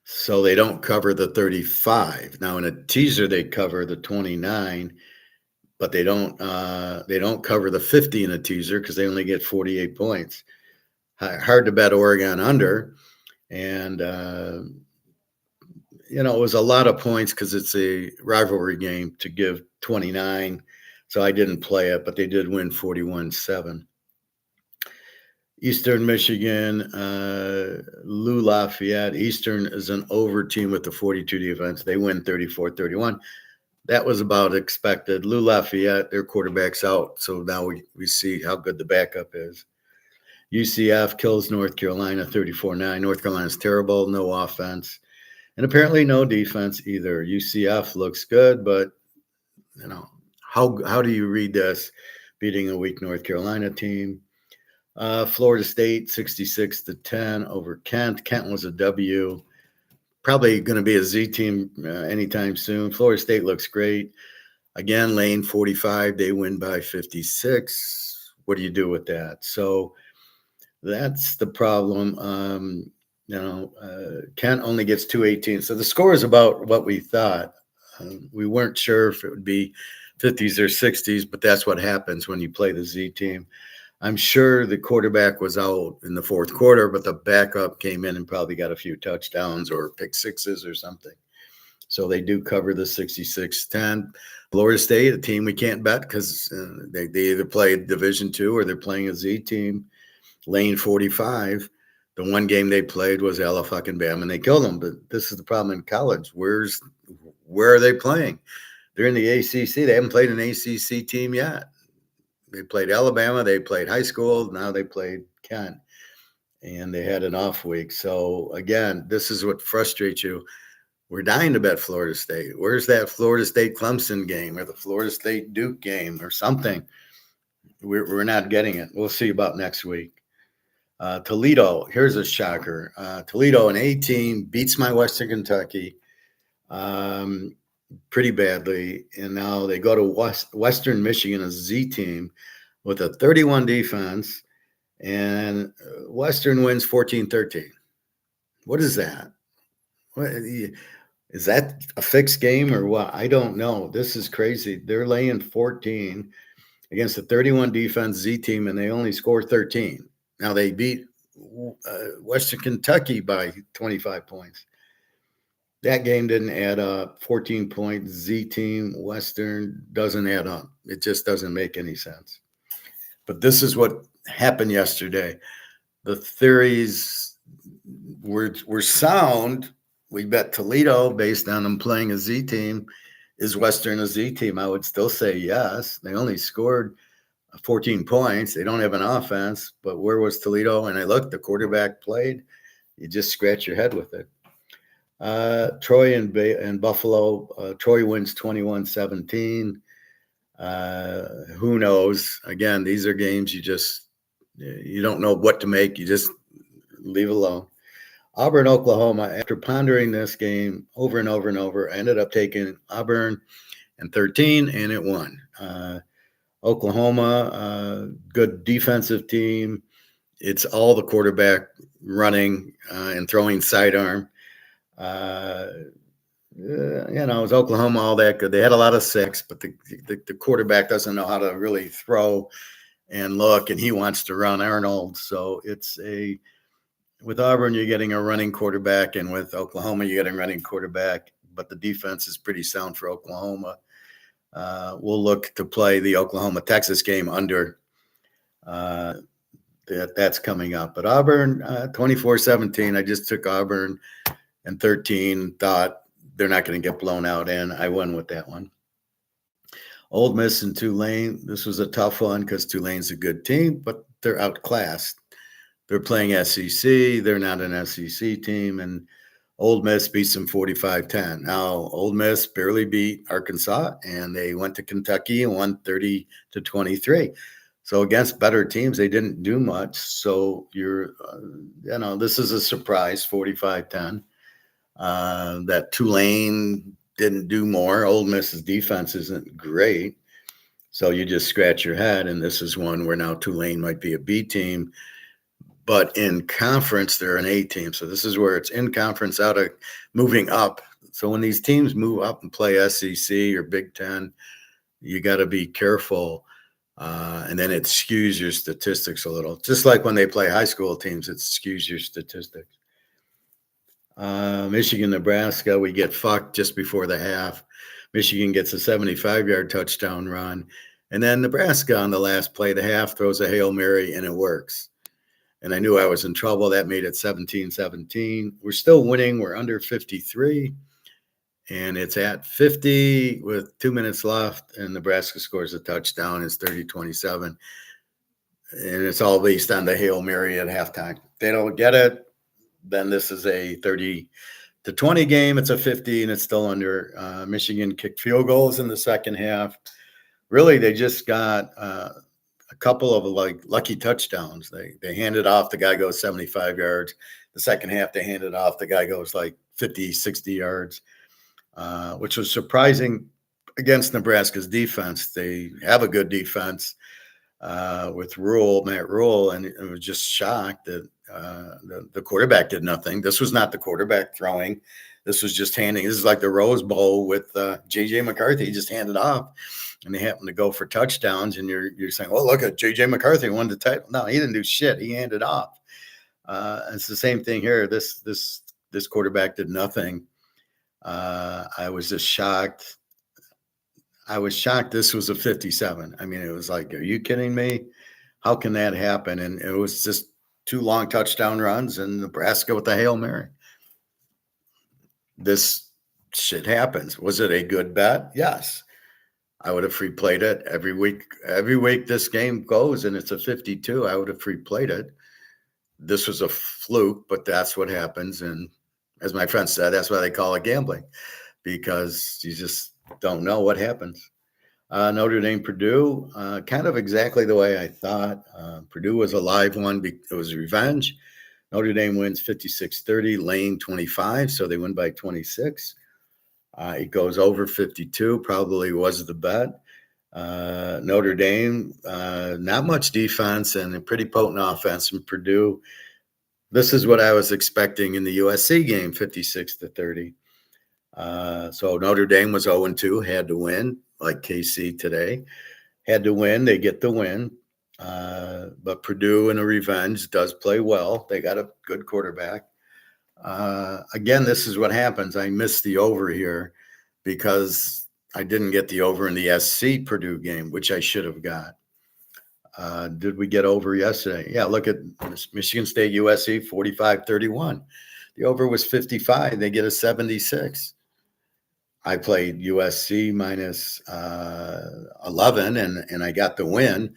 So they don't cover the 35. Now in a teaser, they cover the 29, but they don't cover the 50 in a teaser because they only get 48 points. Hard to bet Oregon under. And, it was a lot of points because it's a rivalry game to give 29. So I didn't play it, but they did win 41-7. Eastern Michigan, Lou Lafayette. Eastern is an over team with the 42 defense. They win 34-31. That was about expected. Lou Lafayette, their quarterback's out. So now we see how good the backup is. UCF kills North Carolina 34-9. North Carolina's terrible, no offense. And apparently no defense either. UCF looks good, but, how do you read this beating a weak North Carolina team? Florida State 66-10 over Kent. Kent was a W. Probably going to be a Z team anytime soon. Florida State looks great. Again, lane 45. They win by 56. What do you do with that? So that's the problem. Kent only gets 218. So the score is about what we thought. We weren't sure if it would be 50s or 60s, but that's what happens when you play the Z team. I'm sure the quarterback was out in the fourth quarter, but the backup came in and probably got a few touchdowns or pick sixes or something. So they do cover the 66-10. Florida State, a team we can't bet because they either play Division II or they're playing a Z team. Lane 45. The one game they played was Alabama, and they killed them. But this is the problem in college. Where are they playing? They're in the ACC. They haven't played an ACC team yet. They played Alabama. They played high school. Now they played Kent, and they had an off week. So, again, this is what frustrates you. We're dying to bet Florida State. Where's that Florida State-Clemson game or the Florida State-Duke game or something? We're not getting it. We'll see about next week. Toledo, here's a shocker. Toledo, an A team, beats my Western Kentucky pretty badly. And now they go to Western Michigan, a Z team with a 31 defense, and Western wins 14-13. What is that? Is that a fixed game or what? I don't know. This is crazy. They're laying 14 against a 31 defense Z team, and they only score 13. Now they beat Western Kentucky by 25 points. That game didn't add up. 14 points, Z team, Western doesn't add up. It just doesn't make any sense. But this is what happened yesterday. The theories were sound. We bet Toledo based on them playing a Z team. Is Western a Z team? I would still say yes. They only scored 14 points. They don't have an offense, but where was Toledo? And I looked, the quarterback played. You just scratch your head with it. Troy and Buffalo. Troy wins 21-17. Who knows? Again, these are games you don't know what to make. You just leave alone. Auburn, Oklahoma. After pondering this game over and over and over, I ended up taking Auburn and 13, and it won. Oklahoma, good defensive team. It's all the quarterback running and throwing sidearm. It was Oklahoma, all that good. They had a lot of sacks, but the quarterback doesn't know how to really throw and look, and he wants to run Arnold. So with Auburn, you're getting a running quarterback, and with Oklahoma, you're getting a running quarterback, but the defense is pretty sound for Oklahoma. We'll look to play the Oklahoma-Texas game under. That's coming up. But Auburn, 24-17, I just took Auburn and 13, thought they're not going to get blown out, and I won with that one. Ole Miss and Tulane, this was a tough one because Tulane's a good team, but they're outclassed. They're playing SEC. They're not an SEC team, and Ole Miss beats them 45-10. Now, Ole Miss barely beat Arkansas, and they went to Kentucky and won 30-23. So against better teams, they didn't do much. So this is a surprise, 45-10. That Tulane didn't do more. Ole Miss's defense isn't great. So you just scratch your head, and this is one where now Tulane might be a B team. But in conference, they're an A team. So this is where it's in conference, out of moving up. So when these teams move up and play SEC or Big Ten, you got to be careful. And then it skews your statistics a little. Just like when they play high school teams, it skews your statistics. Michigan, Nebraska, we get fucked just before the half. Michigan gets a 75-yard touchdown run. And then Nebraska on the last play of the half throws a Hail Mary, and it works. And I knew I was in trouble. That made it 17-17. We're still winning. We're under 53. And it's at 50 with 2 minutes left, and Nebraska scores a touchdown. It's 30-27. And it's all based on the Hail Mary at halftime. If they don't get it, then this is a 30-20 game. It's a 50, and it's still under. Michigan kicked field goals in the second half. Really, they just got a couple of lucky touchdowns. They hand it off. The guy goes 75 yards. The second half, they hand it off. The guy goes 50, 60 yards. Which was surprising against Nebraska's defense. They have a good defense with Matt Rule, and I was just shocked that the quarterback did nothing. This was not the quarterback throwing. This was just handing. This is like the Rose Bowl with J.J. McCarthy. He just handed off, and they happened to go for touchdowns, and you're saying, well, look at J.J. McCarthy won the title. No, he didn't do shit. He handed off. It's the same thing here. This quarterback did nothing. I was just shocked. I was shocked this was a 57. I mean, it was like, are you kidding me? How can that happen? And it was just 2 long touchdown runs and Nebraska with the Hail Mary. This shit happens. Was it a good bet? Yes. I would have free played it every week. Every week this game goes and it's a 52. I would have free played it. This was a fluke, but that's what happens. And as my friend said, that's why they call it gambling, because you just don't know what happens. Notre Dame, Purdue, kind of exactly the way I thought. Purdue was a live one. It was revenge. Notre Dame wins 56-30, Lane 25, so they win by 26. It goes over 52, probably was the bet. Notre Dame, not much defense and a pretty potent offense from Purdue. This is what I was expecting in the USC game, 56-30. So Notre Dame was 0-2, had to win, like KC today. Had to win, they get the win. But Purdue in a revenge does play well. They got a good quarterback. Again, this is what happens. I missed the over here because I didn't get the over in the SC Purdue game, which I should have got. Did we get over yesterday? Yeah, look at Michigan State, USC, 45-31. The over was 55. They get a 76. I played USC minus 11, and I got the win.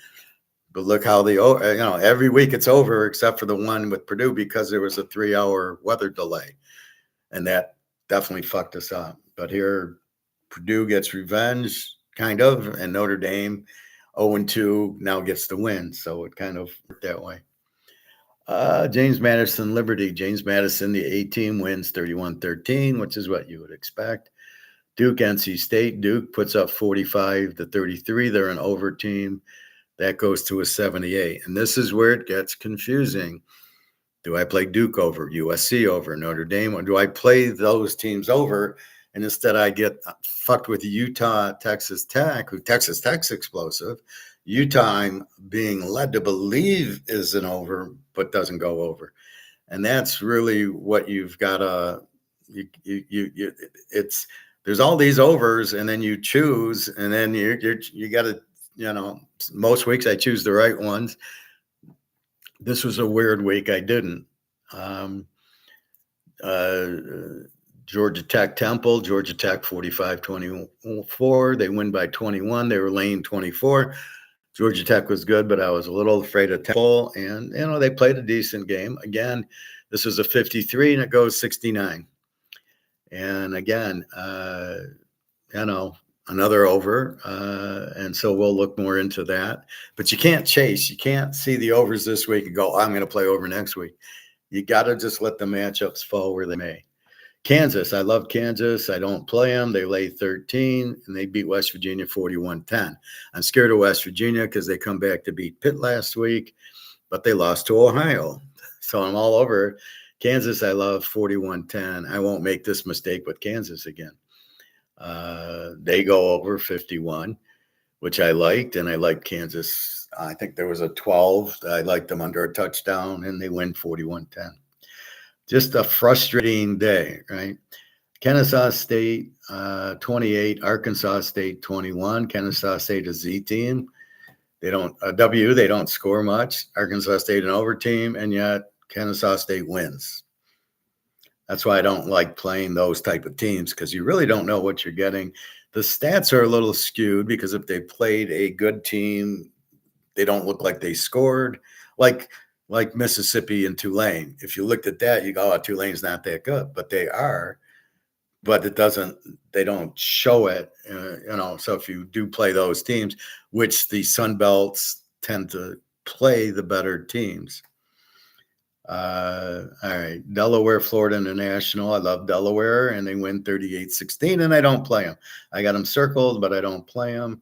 But look how every week it's over except for the one with Purdue because there was a 3-hour weather delay. And that definitely fucked us up. But here, Purdue gets revenge, kind of, and Notre Dame, 0-2, now gets the win. So it kind of worked that way. James Madison Liberty. James Madison, the A team, wins 31-13, which is what you would expect. Duke NC State. Duke puts up 45-33. They're an over team. That goes to a 78. And this is where it gets confusing. Do I play Duke over, USC over, Notre Dame, or do I play those teams over? And instead I get fucked with Utah, Texas Tech, who Texas Tech's explosive. Utah, I'm being led to believe is an over, but doesn't go over. And that's really what you've got to, it's, there's all these overs, and then you choose, and then you got to, most weeks I choose the right ones. This was a weird week. I didn't. Georgia Tech Temple, Georgia Tech 45-24. They win by 21. They were laying 24. Georgia Tech was good, but I was a little afraid of Temple. And, they played a decent game. Again, this was a 53, and it goes 69. And again, another over. And so we'll look more into that. But you can't chase. You can't see the overs this week and go, I'm going to play over next week. You got to just let the matchups fall where they may. Kansas. I love Kansas. I don't play them. They lay 13, and they beat West Virginia 41-10. I'm scared of West Virginia because they come back to beat Pitt last week, but they lost to Ohio. So I'm all over Kansas. I love 41-10. I won't make this mistake with Kansas again. They go over 51, which I liked, and I liked Kansas. I think there was a 12. I liked them under a touchdown, and they win 41-10. Just a frustrating day, right? Kennesaw State 28, Arkansas State 21. Kennesaw State a Z team. They don't they don't score much. Arkansas State an over team, and yet Kennesaw State wins. That's why I don't like playing those type of teams, because you really don't know what you're getting. The stats are a little skewed because if they played a good team, they don't look like they scored. Like Mississippi and Tulane. If you looked at that, you go, oh, Tulane's not that good, but they are. But they don't show it, So if you do play those teams, which the Sun Belts tend to play the better teams. All right, Delaware, Florida International. I love Delaware, and they win 38-16, and I don't play them. I got them circled, but I don't play them.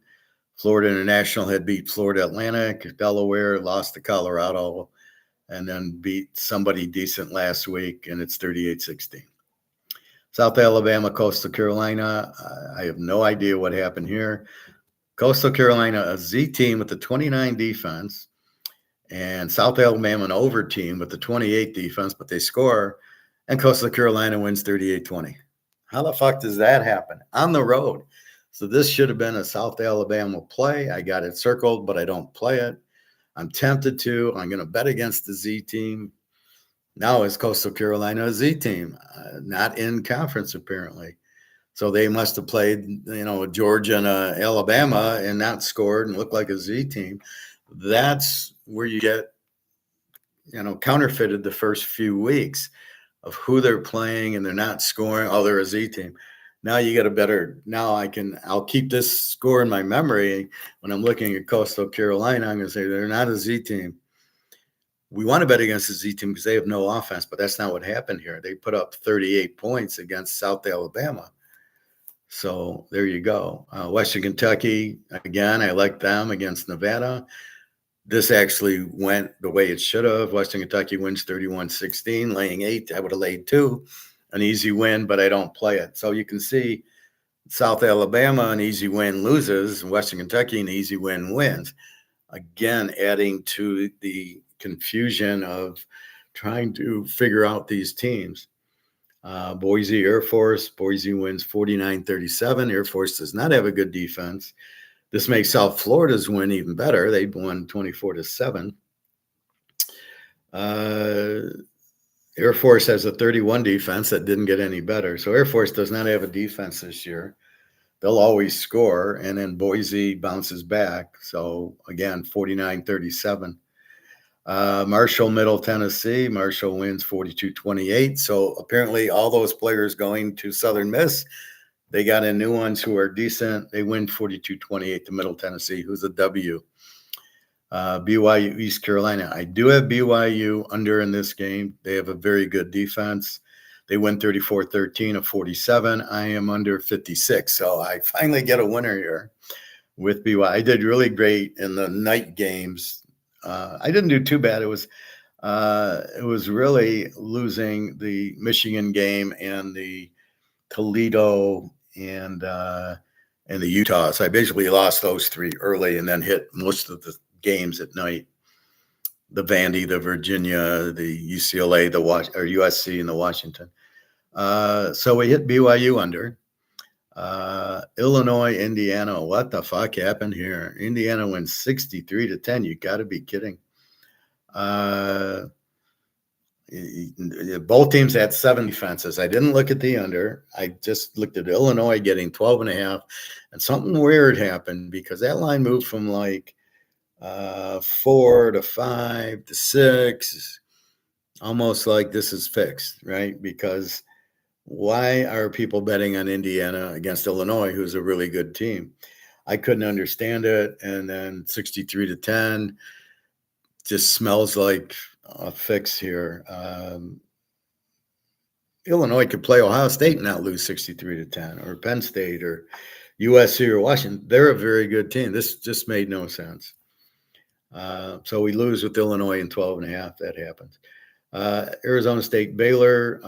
Florida International had beat Florida Atlantic. Delaware lost to Colorado, and then beat somebody decent last week, and it's 38-16. South Alabama, Coastal Carolina. I have no idea what happened here. Coastal Carolina, a Z team with the 29 defense, and South Alabama, an over team with the 28 defense, but they score, and Coastal Carolina wins 38-20. How the fuck does that happen? On the road. So this should have been a South Alabama play. I got it circled, but I don't play it. I'm tempted to. I'm going to bet against the Z team. Now is Coastal Carolina a Z team? Not in conference, apparently. So they must have played, Georgia and Alabama and not scored and looked like a Z team. That's where you get, counterfeited the first few weeks of who they're playing, and they're not scoring. Oh, they're a Z team. Now you get a better, I'll keep this score in my memory. When I'm looking at Coastal Carolina, I'm going to say they're not a Z team. We want to bet against the Z team because they have no offense, but that's not what happened here. They put up 38 points against South Alabama. So there you go. Western Kentucky, again, I like them against Nevada. This actually went the way it should have. Western Kentucky wins 31-16, laying 8. I would have laid 2. An easy win, but I don't play it. So you can see South Alabama, an easy win, loses. Western Kentucky, an easy win, wins. Again, adding to the confusion of trying to figure out these teams. Boise Air Force. Boise wins 49-37. Air Force does not have a good defense. This makes South Florida's win even better. They won 24-7. Air Force has a 31 defense that didn't get any better. So Air Force does not have a defense this year. They'll always score, and then Boise bounces back. So, again, 49-37. Marshall, Middle Tennessee. Marshall wins 42-28. So apparently, all those players going to Southern Miss, they got in new ones who are decent. They win 42-28 to Middle Tennessee, who's a W. BYU, East Carolina. I do have BYU under in this game. They have a very good defense. They win 34-13 of 47. I am under 56. So I finally get a winner here with BYU. I did really great in the night games. I didn't do too bad. It was really losing the Michigan game and the Toledo and the Utah. So I basically lost those three early and then hit most of the games at night. The Vandy, the Virginia, the UCLA, the USC, and the Washington. So we hit BYU under. Illinois, Indiana. What the fuck happened here? Indiana wins 63-10. You got to be kidding. Both teams had 7 defenses. I didn't look at the under. I just looked at Illinois getting 12.5, and something weird happened because that line moved from like 4 to 5 to 6, almost like this is fixed, right? Because why are people betting on Indiana against Illinois, who's a really good team? I couldn't understand it. And then 63-10 just smells like a fix here. Illinois could play Ohio State and not lose 63-10, or Penn State or USC or Washington. They're a very good team. This just made no sense. So we lose with Illinois in 12.5. That happens. Arizona State, Baylor.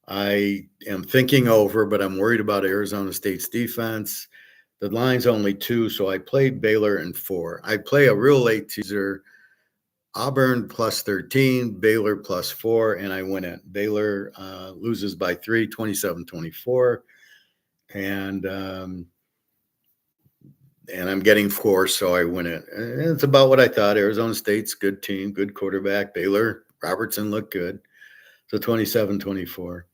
I am thinking over, but I'm worried about Arizona State's defense. The line's only 2, so I played Baylor in 4. I play a real late teaser, Auburn plus 13, Baylor plus 4, and I win it. Baylor loses by 3, 27-24, and I'm getting 4, so I win it. And it's about what I thought. Arizona State's good team, good quarterback. Baylor, Robertson looked good. So 27-24.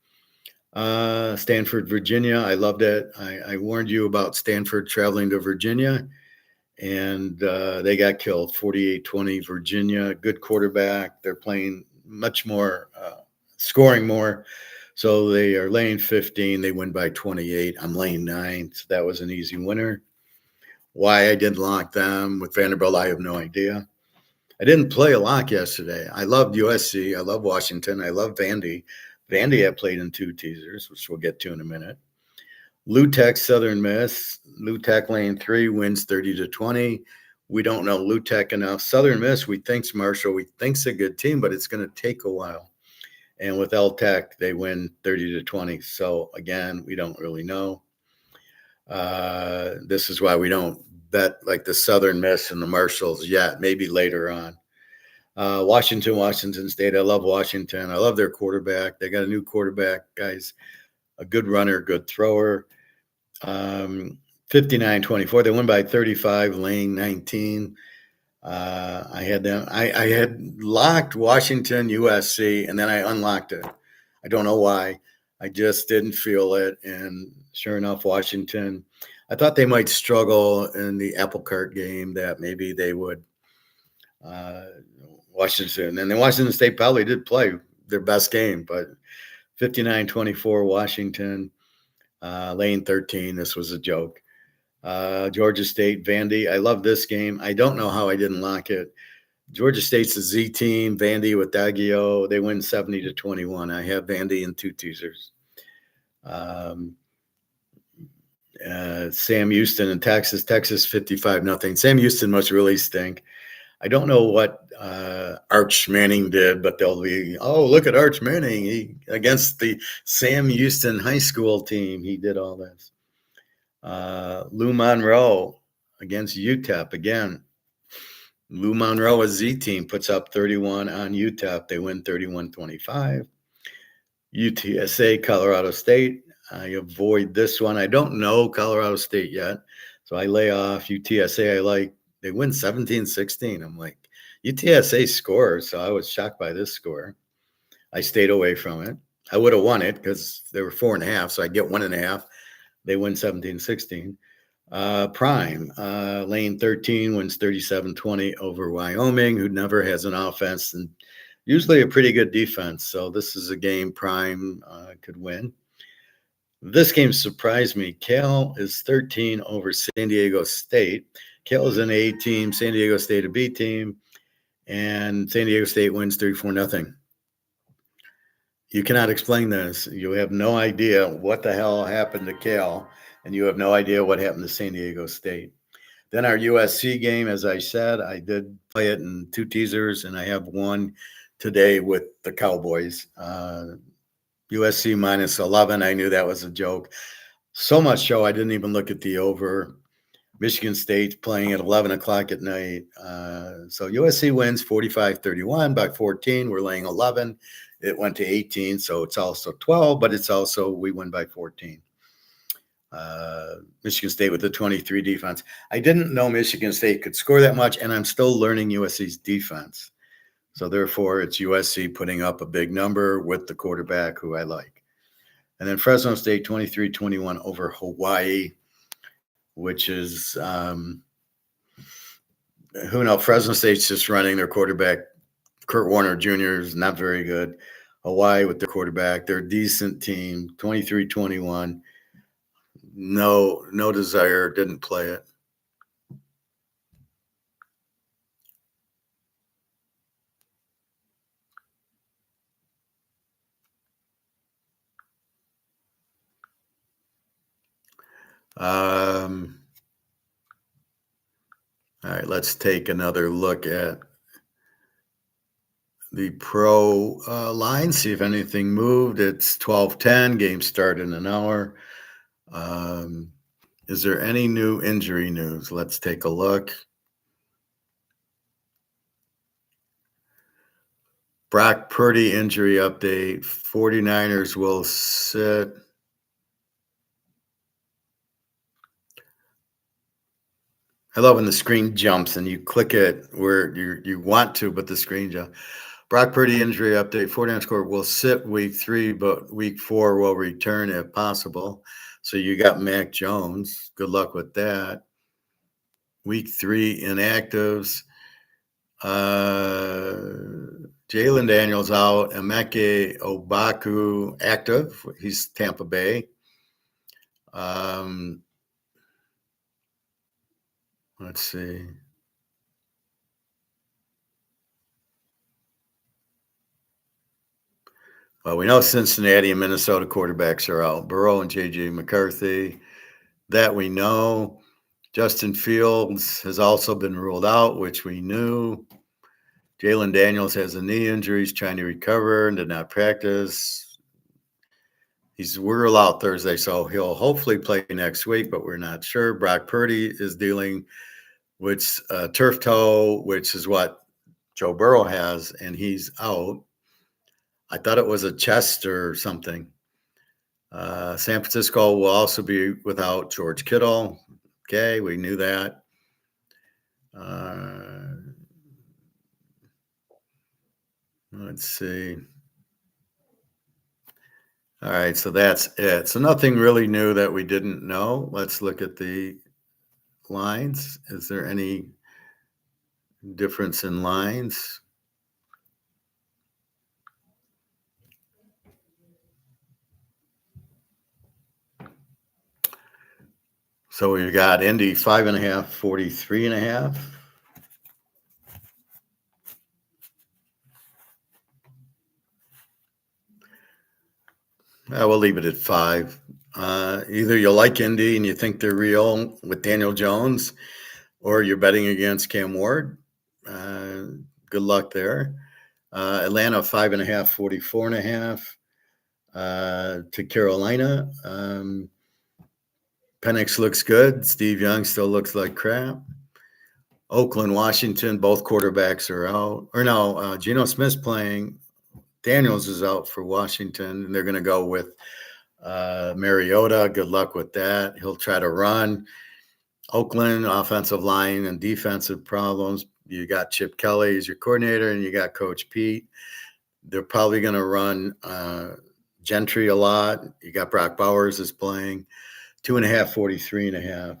Stanford, Virginia. I loved it. I warned you about Stanford traveling to Virginia, and they got killed. 48-20, Virginia. Good quarterback. They're playing much more, scoring more. So they are laying 15. They win by 28. I'm laying 9. So that was an easy winner. Why I didn't lock them with Vanderbilt, I have no idea. I didn't play a lock yesterday. I loved USC. I love Washington. I love Vandy. Vandy I played in 2 teasers, which we'll get to in a minute. Lou-Tech, Southern Miss. Lou-Tech lane 3 wins 30-20. We don't know Lou-Tech enough. Southern Miss, we think's Marshall. We think's a good team, but it's going to take a while. And with L-Tech, they win 30-20. So again, we don't really know. This is why we don't bet like the Southern Miss and the Marshalls yet. Maybe later on. Washington State. I love Washington. I love their quarterback. They got a new quarterback, guys. A good runner, good thrower. 59-24. They won by 35, lane 19. I had them. I had locked Washington, USC, and then I unlocked it. I don't know why. I just didn't feel it. And sure enough, Washington. I thought they might struggle in the apple cart game, that maybe they would. Washington. And then Washington State probably did play their best game, but 59-24 Washington, lane 13. This was a joke. Georgia State, Vandy. I love this game. I don't know how I didn't lock it. Georgia State's a Z team. Vandy with Daggio. They win 70-21. I have Vandy in 2 teasers. Sam Houston and Texas. Texas 55-0. Sam Houston must really stink. I don't know what Arch Manning did, but they'll be, oh, look at Arch Manning. He against the Sam Houston high school team. He did all this. Lou Monroe against UTEP. Again, Lou Monroe, a Z team, puts up 31 on UTEP. They win 31-25. UTSA, Colorado State. I avoid this one. I don't know Colorado State yet, so I lay off. UTSA, I like. They win 17-16. I'm like, UTSA scores, so I was shocked by this score. I stayed away from it. I would have won it because they were 4.5, so I get 1.5. They win 17-16. Prime, lane 13 wins 37-20 over Wyoming, who never has an offense and usually a pretty good defense. So this is a game Prime could win. This game surprised me. Cal is 13 over San Diego State. Cal is an A team, San Diego State a B team, and San Diego State wins 34-0. You cannot explain this. You have no idea what the hell happened to Cal, and you have no idea what happened to San Diego State. Then our USC game, as I said, I did play it in 2 teasers, and I have one today with the Cowboys. USC minus 11. I knew that was a joke. So much so, I didn't even look at the over. Michigan State playing at 11 o'clock at night. So USC wins 45-31 by 14. We're laying 11. It went to 18, so it's also 12, but it's also we win by 14. Michigan State with the 23 defense. I didn't know Michigan State could score that much, and I'm still learning USC's defense. So therefore, it's USC putting up a big number with the quarterback who I like. And then Fresno State 23-21 over Hawaii, which is who knows? Fresno State's just running their quarterback. Kurt Warner Jr. is not very good. Hawaii with their quarterback, they're a decent team. 23-21. No desire. Didn't play it. All right, let's take another look at the pro line, see if anything moved. It's 12:10. Game start in an hour. Is there any new injury news? Let's take a look. Brock Purdy injury update. 49ers will sit. I love when the screen jumps and you click it where you want to, but the screen jumps. Brock Purdy injury update. 49ers score will sit week 3, but week 4 will return if possible. So you got Mac Jones. Good luck with that. Week 3 inactives. Jalen Daniels out. Emeka Obaku active. He's Tampa Bay. Let's see. Well, we know Cincinnati and Minnesota quarterbacks are out. Burrow and J.J. McCarthy. That we know. Justin Fields has also been ruled out, which we knew. Jalen Daniels has a knee injury. He's trying to recover and did not practice. We're out Thursday, so he'll hopefully play next week, but we're not sure. Brock Purdy is dealing with turf toe, which is what Joe Burrow has, and he's out. I thought it was a chest or something. San Francisco will also be without George Kittle. Okay, we knew that. Let's see. All right, so that's it. So nothing really new that we didn't know. Let's look at the lines. Is there any difference in lines? So we've got Indy 5.5, 43.5. We'll leave it at 5. Either you like Indy and you think they're real with Daniel Jones, or you're betting against Cam Ward. Good luck there. Atlanta 5.5, 44.5 to Carolina. Penix looks good. Steve Young still looks like crap. Oakland, Washington, both quarterbacks are out. Or no, Geno Smith's playing. Daniels is out for Washington, and they're going to go with Mariota. Good luck with that. He'll try to run. Oakland, offensive line and defensive problems. You got Chip Kelly as your coordinator, and you got Coach Pete. They're probably going to run Gentry a lot. You got Brock Bowers is playing. 2.5, 43.5.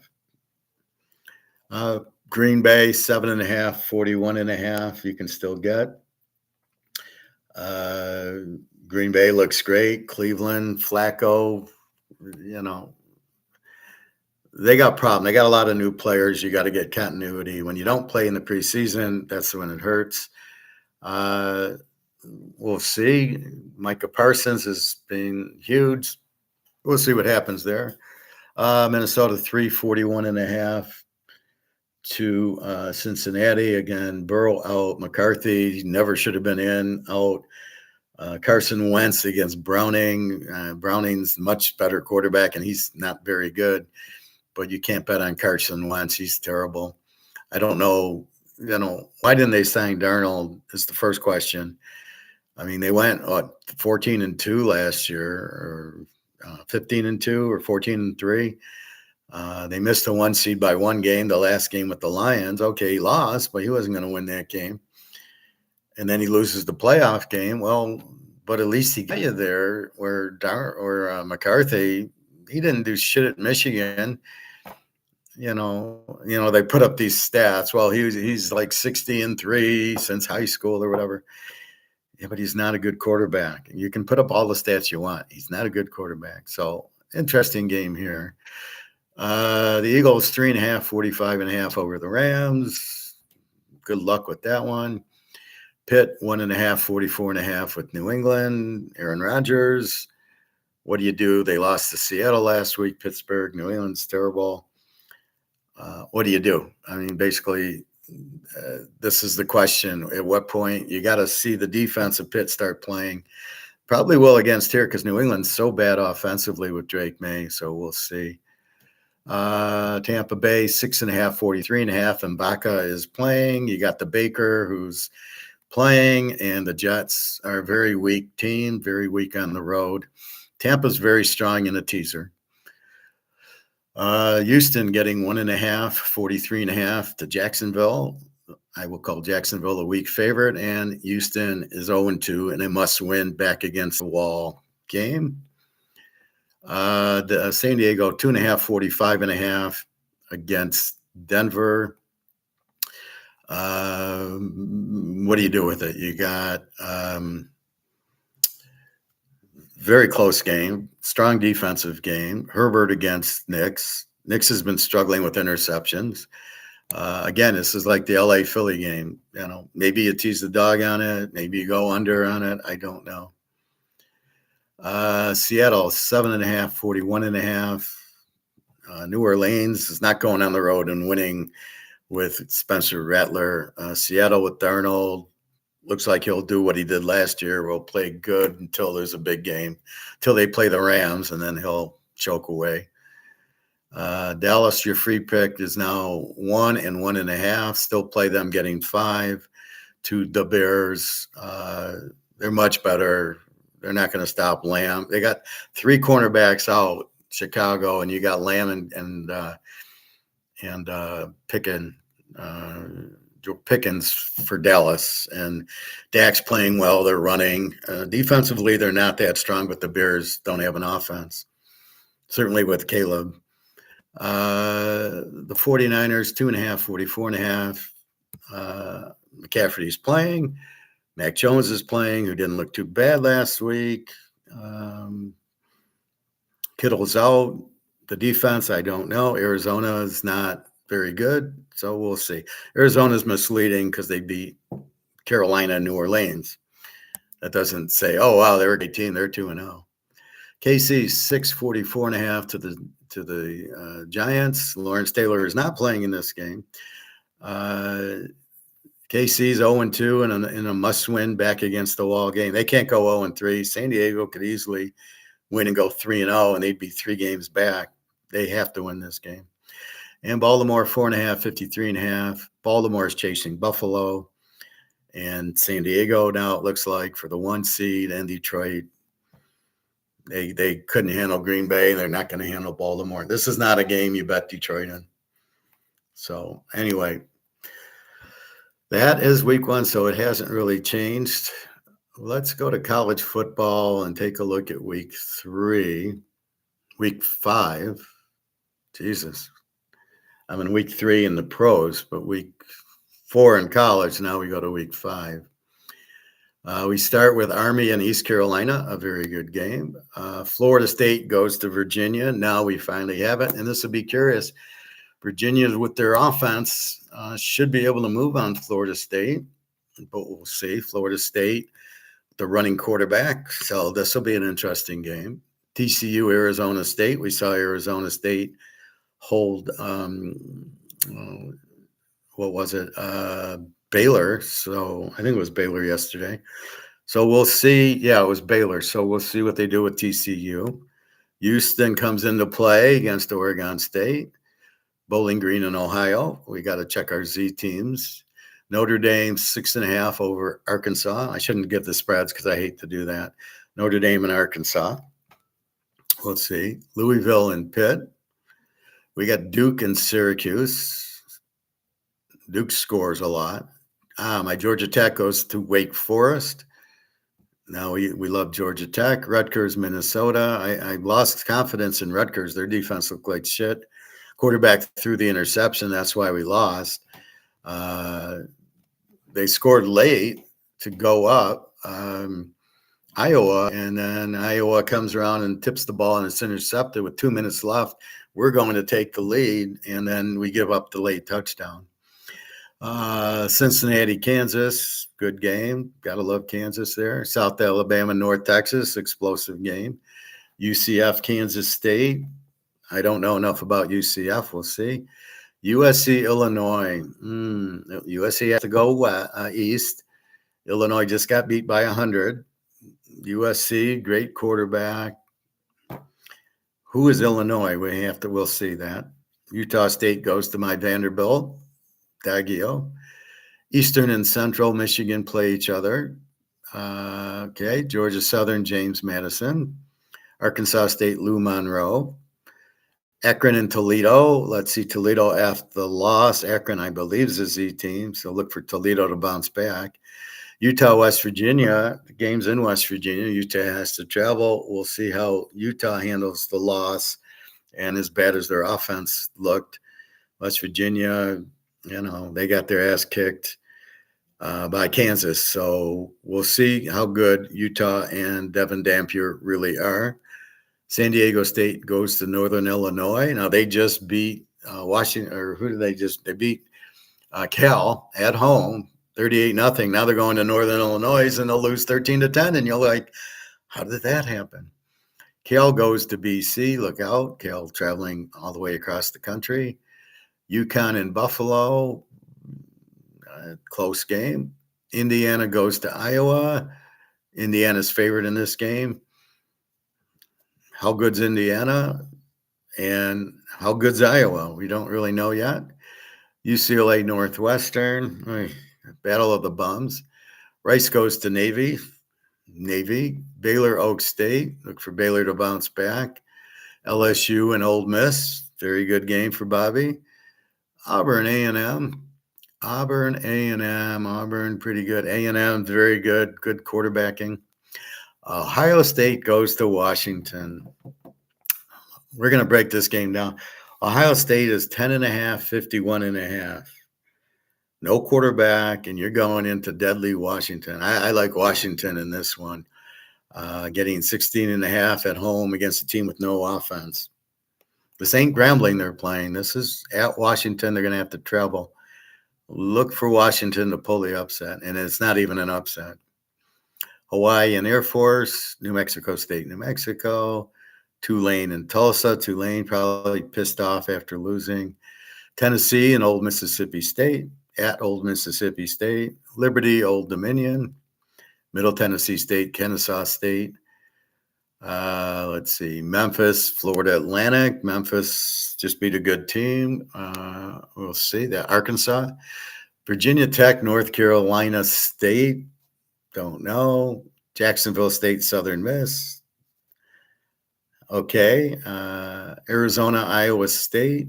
Uh, Green Bay 7.5, 41.5. You can still get. Uh, Green Bay looks great. Cleveland, Flacco, you know, they got problem. They got a lot of new players. You got to get continuity. When you don't play in the preseason, that's when it hurts. Uh, we'll see. Micah Parsons has been huge. We'll see what happens there. Minnesota 341.5 to Cincinnati. Again, Burrow out. McCarthy never should have been in, out. Carson Wentz against Browning. Browning's much better quarterback, and he's not very good. But you can't bet on Carson Wentz. He's terrible. I don't know. Why didn't they sign Darnold is the first question. I mean, they went 14-2 last year, or 15-2, or 14-3. They missed the 1 seed by 1 game, the last game with the Lions. Okay, he lost, but he wasn't going to win that game. And then he loses the playoff game. Well, but at least he got you there. Where McCarthy, he didn't do shit at Michigan. They put up these stats. Well, he's like 60-3 since high school or whatever. Yeah, but he's not a good quarterback. You can put up all the stats you want. He's not a good quarterback. So interesting game here. The Eagles 3.5, 45.5 over the Rams. Good luck with that one. Pitt 1.5, 44.5 with New England. Aaron Rodgers. What do you do? They lost to Seattle last week. Pittsburgh, New England's terrible. What do you do? I mean, basically, this is the question. At what point you got to see the defense of Pitt start playing? Probably will against here because New England's so bad offensively with Drake May. So we'll see. Tampa Bay 6.5, 43.5. And Baca is playing. You got the Baker who's playing, and the Jets are a very weak team, very weak on the road. Tampa's very strong in a teaser. Houston getting 1.5, 43.5 to Jacksonville. I will call Jacksonville a weak favorite, and Houston is 0-2 and a must-win back against the wall game. The San Diego 2.5, 45.5 against Denver. What do you do with it? You got very close game, strong defensive game. Herbert against Knicks. Knicks has been struggling with interceptions. Again, this is like the LA Philly game. Maybe you tease the dog on it. Maybe you go under on it. I don't know. Seattle 7.5, 41.5. New Orleans is not going on the road and winning with Spencer Rattler. Seattle with Darnold. Looks like he'll do what he did last year. Will play good until there's a big game, until they play the Rams, and then he'll choke away. Dallas, your free pick is now 1 and 1.5. Still play them getting 5 to the Bears. They're much better. They're not going to stop Lamb. They got 3 cornerbacks out, Chicago, and you got Lamb and Pickens for Dallas, and Dak's playing well. They're running. Defensively, they're not that strong, but the Bears don't have an offense, certainly with Caleb. The 49ers, 2.5, 44.5. McCaffrey's playing. Mac Jones is playing, who didn't look too bad last week. Kittle's out. The defense, I don't know. Arizona is not very good, so we'll see. Arizona's misleading because they beat Carolina and New Orleans. That doesn't say, oh, wow, they're a great team. They're 2-0. KC 644.5 to the Giants. Lawrence Taylor is not playing in this game. KC's 0-2 in a must-win back against the wall game. They can't go 0-3. San Diego could easily win and go 3-0, and they'd be 3 games back. They have to win this game. And Baltimore 4.5, 53.5. Baltimore is chasing Buffalo and San Diego now, it looks like, for the 1 seed, and Detroit. They couldn't handle Green Bay. They're not going to handle Baltimore. This is not a game you bet Detroit in. So anyway, that is week 1, so it hasn't really changed. Let's go to college football and take a look at week 3. Week 5. Jesus. I'm in week 3 in the pros, but week 4 in college. Now we go to week 5. We start with Army and East Carolina, a very good game. Florida State goes to Virginia. Now we finally have it, and this will be curious. Virginia, with their offense, should be able to move on Florida State, but we'll see. Florida State, the running quarterback, so this will be an interesting game. TCU, Arizona State. We saw Arizona State hold, what was it? Baylor. So I think it was Baylor yesterday. So we'll see. Yeah, it was Baylor. So we'll see what they do with TCU. Houston comes into play against Oregon State. Bowling Green in Ohio. We got to check our Z teams. Notre Dame 6.5 over Arkansas. I shouldn't give the spreads because I hate to do that. Notre Dame and Arkansas. Let's see. Louisville and Pitt. We got Duke and Syracuse. Duke scores a lot. My Georgia Tech goes to Wake Forest. Now we love Georgia Tech. Rutgers, Minnesota. I lost confidence in Rutgers. Their defense looked like shit. Quarterback threw the interception. That's why we lost. They scored late to go up. Iowa, and then Iowa comes around and tips the ball and it's intercepted with 2 minutes left. We're going to take the lead, and then we give up the late touchdown. Cincinnati, Kansas, good game. Got to love Kansas there. South Alabama, North Texas, explosive game. UCF, Kansas State. I don't know enough about UCF. We'll see. USC, Illinois. USC has to go east. Illinois just got beat by 100. USC, great quarterback. Who is Illinois? We'll see that. Utah State goes to my Vanderbilt. Daggio. Eastern and Central Michigan play each other. Okay. Georgia Southern, James Madison. Arkansas State, Lou Monroe. Akron and Toledo. Let's see, Toledo after the loss. Akron, I believe, is a Z team, so look for Toledo to bounce back. Utah, West Virginia. The game's in West Virginia. Utah has to travel. We'll see how Utah handles the loss and as bad as their offense looked. West Virginia, they got their ass kicked by Kansas. So we'll see how good Utah and Devin Dampier really are. San Diego State goes to Northern Illinois. Now they just beat Washington, or who did they just? They beat Cal at home, 38-0. Now they're going to Northern Illinois and they'll lose 13-10. And you're like, how did that happen? Cal goes to BC. Look out. Cal traveling all the way across the country. UConn and Buffalo, close game. Indiana goes to Iowa. Indiana's favored in this game. How good's Indiana and how good's Iowa? We don't really know yet. UCLA Northwestern, battle of the bums. Rice goes to Navy. Baylor Oak State, look for Baylor to bounce back. LSU and Ole Miss, very good game for Bobby. Auburn A&M, Auburn pretty good. A&M very good quarterbacking. Ohio State goes to Washington. We're going to break this game down. Ohio State is 10.5, 51.5. No quarterback, and you're going into deadly Washington. I like Washington in this one, getting 16.5 at home against a team with no offense. This ain't Grambling they're playing. This is at Washington. They're going to have to travel. Look for Washington to pull the upset, and it's not even an upset. Hawaii and Air Force, New Mexico State, New Mexico, Tulane and Tulsa. Tulane probably pissed off after losing. Tennessee and Old Mississippi State, at Old Mississippi State. Liberty, Old Dominion. Middle Tennessee State, Kennesaw State. Let's see, Memphis, Florida Atlantic. Memphis just beat a good team. We'll see that. Arkansas. Virginia Tech, North Carolina State. Don't know. Jacksonville State, Southern Miss. Okay. Arizona, Iowa State.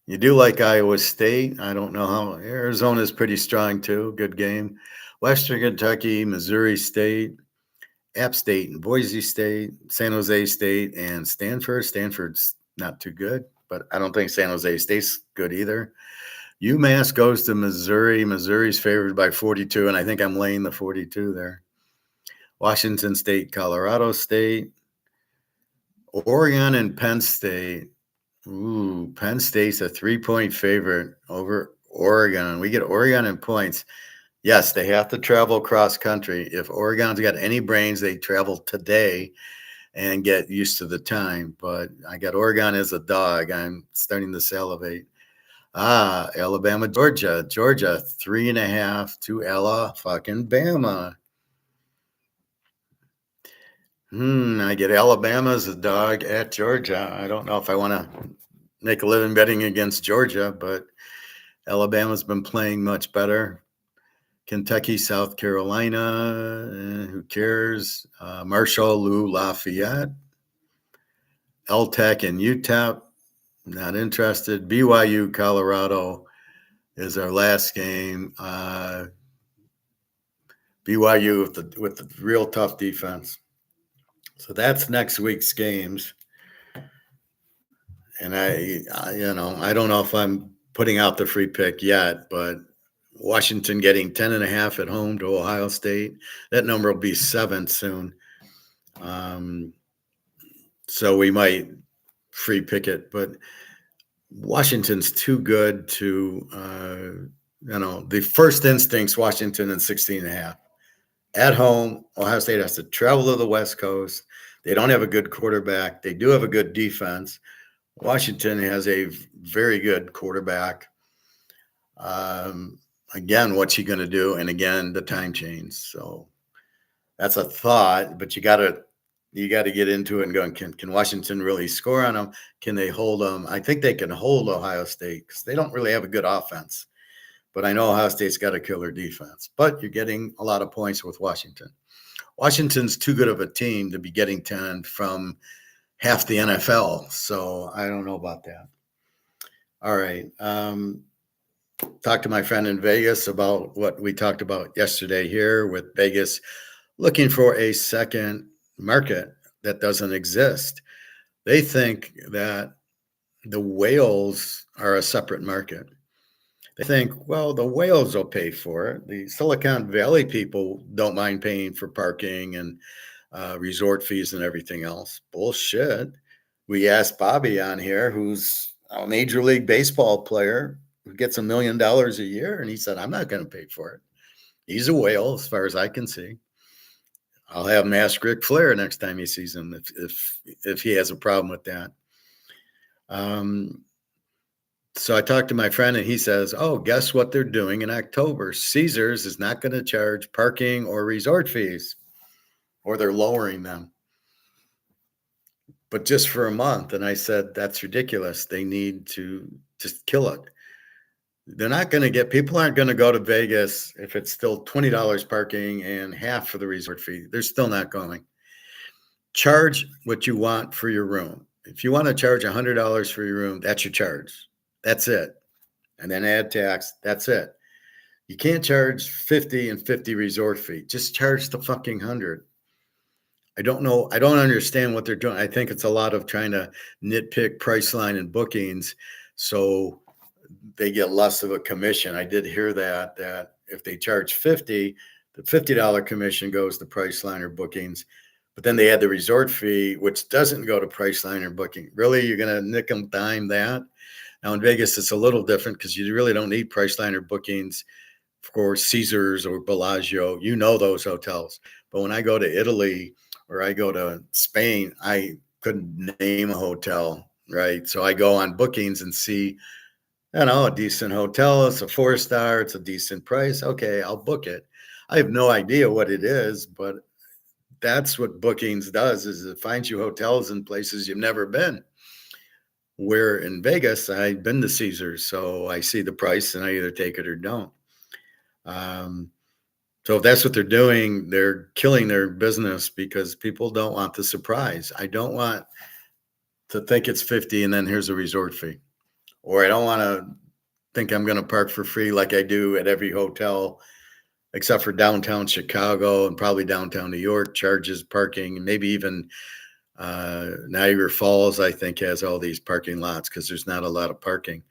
You do like Iowa State. I don't know how. Arizona is pretty strong too. Good game. Western Kentucky, Missouri State, App State and Boise State, San Jose State, and Stanford. Stanford's not too good. but I don't think San Jose State's good either. UMass goes to Missouri. Missouri's favored by 42, and I think I'm laying the 42 there. Washington State, Colorado State, Oregon, and Penn State. Ooh, Penn State's a 3-point favorite over Oregon. We get Oregon in points. Yes, they have to travel cross country. If Oregon's got any brains, they travel today and get used to the time. But I got Oregon as a dog. I'm starting to salivate. Alabama, Georgia. Georgia, 3.5 to Ella fucking Bama. I get Alabama as a dog at Georgia. I don't know if I want to make a living betting against Georgia, but Alabama's been playing much better. Kentucky, South Carolina, who cares? Marshall, Lou, Lafayette. LTech and UTEP, not interested. BYU, Colorado is our last game. BYU with the real tough defense. So that's next week's games. And I don't know if I'm putting out the free pick yet, but Washington getting 10.5 at home to Ohio State. That number will be 7 soon. So we might free pick it, but Washington's too good to, the first instincts, Washington and 16.5. At home, Ohio State has to travel to the West Coast. They don't have a good quarterback. They do have a good defense. Washington has a very good quarterback. Again, what's he going to do? And again, the time change. So that's a thought, but you got to get into it and go, can Washington really score on them? Can they hold them? I think they can hold Ohio State because they don't really have a good offense. But I know Ohio State's got a killer defense. But you're getting a lot of points with Washington. Washington's too good of a team to be getting 10 from half the NFL. So I don't know about that. All right. Talked to my friend in Vegas about what we talked about yesterday here with Vegas looking for a second market that doesn't exist. They think that the whales are a separate market. They think, well, the whales will pay for it. The Silicon Valley people don't mind paying for parking and resort fees and everything else. Bullshit. We asked Bobby on here, who's a Major League Baseball player who gets $1 million a year, and he said, I'm not going to pay for it. He's a whale as far as I can see. I'll have him ask Ric Flair next time he sees him if he has a problem with that. So I talked to my friend and he says, oh, guess what they're doing in October? Caesars is not going to charge parking or resort fees, or they're lowering them, but just for a month. And I said, that's ridiculous. They need to just kill it. They're not going to get, people aren't going to go to Vegas if it's still $20 parking and half for the resort fee. They're still not going. Charge what you want for your room. If you want to charge $100 for your room, that's your charge. That's it. And then add tax. That's it. You can't charge 50 and 50 resort fee. Just charge the fucking 100. I don't know. I don't understand what they're doing. I think it's a lot of trying to nitpick Priceline and bookings so they get less of a commission. I did hear that if they charge 50, the $50 commission goes to Priceline or bookings. But then they add the resort fee, which doesn't go to Priceline or booking. Really, you're going to nickel and dime that? Now in Vegas, it's a little different because you really don't need Priceline or bookings for Caesars or Bellagio. You know those hotels. But when I go to Italy or I go to Spain, I couldn't name a hotel, right? So I go on bookings and see, a decent hotel. It's a 4-star. It's a decent price. Okay, I'll book it. I have no idea what it is, but that's what bookings does, is it finds you hotels in places you've never been. Where in Vegas, I've been to Caesars, so I see the price and I either take it or don't. So if that's what they're doing, they're killing their business because people don't want the surprise. I don't want to think it's 50 and then here's a resort fee. Or I don't want to think I'm going to park for free like I do at every hotel, except for downtown Chicago and probably downtown New York, charges parking, and maybe even Niagara Falls, I think, has all these parking lots because there's not a lot of parking.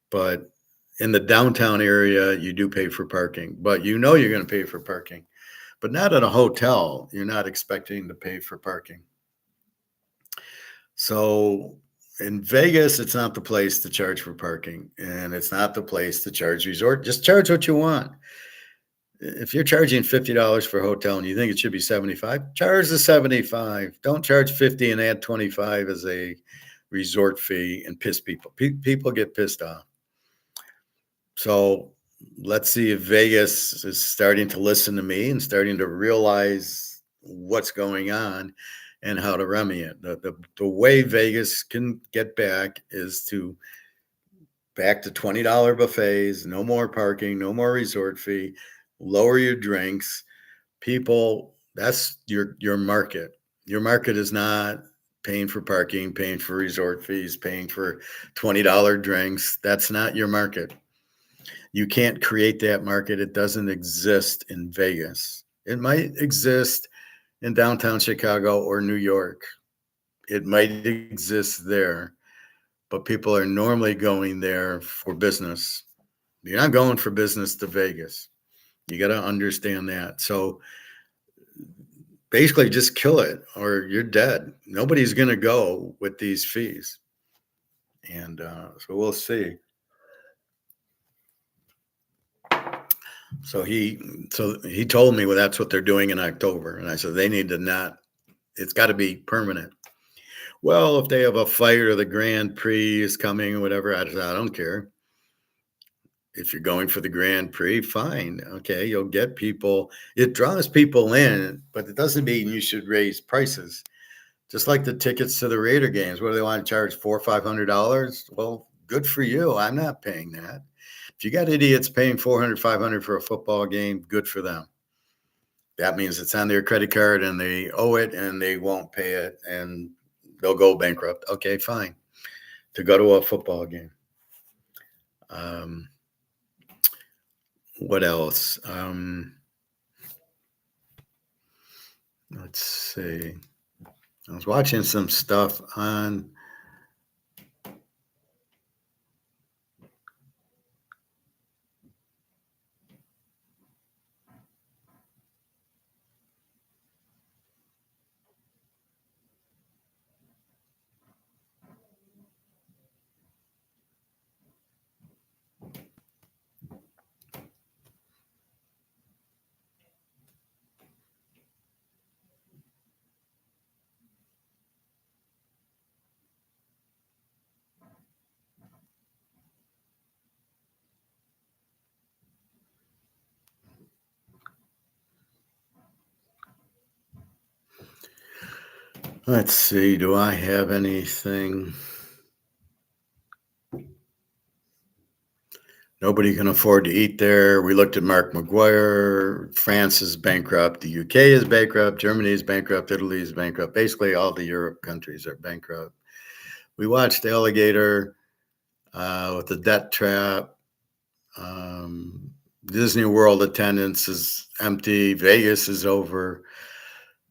But in the downtown area, you do pay for parking, but you know you're going to pay for parking, but not at a hotel. You're not expecting to pay for parking. So in Vegas, it's not the place to charge for parking, and it's not the place to charge resort. Just charge what you want. If you're charging $50 for a hotel and you think it should be 75, charge the 75. Don't charge 50 and add 25 as a resort fee and piss people. People get pissed off. So let's see if Vegas is starting to listen to me and starting to realize what's going on and how to remedy it. The way Vegas can get back is to back to $20 buffets, no more parking, no more resort fee, lower your drinks. People, that's your market. Your market is not paying for parking, paying for resort fees, paying for $20 drinks. That's not your market. You can't create that market. It doesn't exist in Vegas. It might exist in downtown Chicago or New York. It might exist there, but people are normally going there for business. You're not going for business to Vegas. You got to understand that. So basically just kill it or you're dead. Nobody's going to go with these fees. And so we'll see. So he told me, well, that's what they're doing in October. And I said, they need to not, it's got to be permanent. Well, if they have a fight or the Grand Prix is coming or whatever, I don't care. If you're going for the Grand Prix, fine. Okay, you'll get people. It draws people in, but it doesn't mean you should raise prices. Just like the tickets to the Raider games, what do they want to charge, $400 or $500? Well, good for you. I'm not paying that. If you got idiots paying $400, $500 for a football game, good for them. That means it's on their credit card and they owe it and they won't pay it and they'll go bankrupt. Okay, fine. To go to a football game. What else? Let's see. I was watching some stuff on let's see, do I have anything? Nobody can afford to eat there. We looked at Mark McGuire. France is bankrupt. The UK is bankrupt. Germany is bankrupt. Italy is bankrupt. Basically, all the Europe countries are bankrupt. We watched Alligator with the debt trap. Disney World attendance is empty. Vegas is over.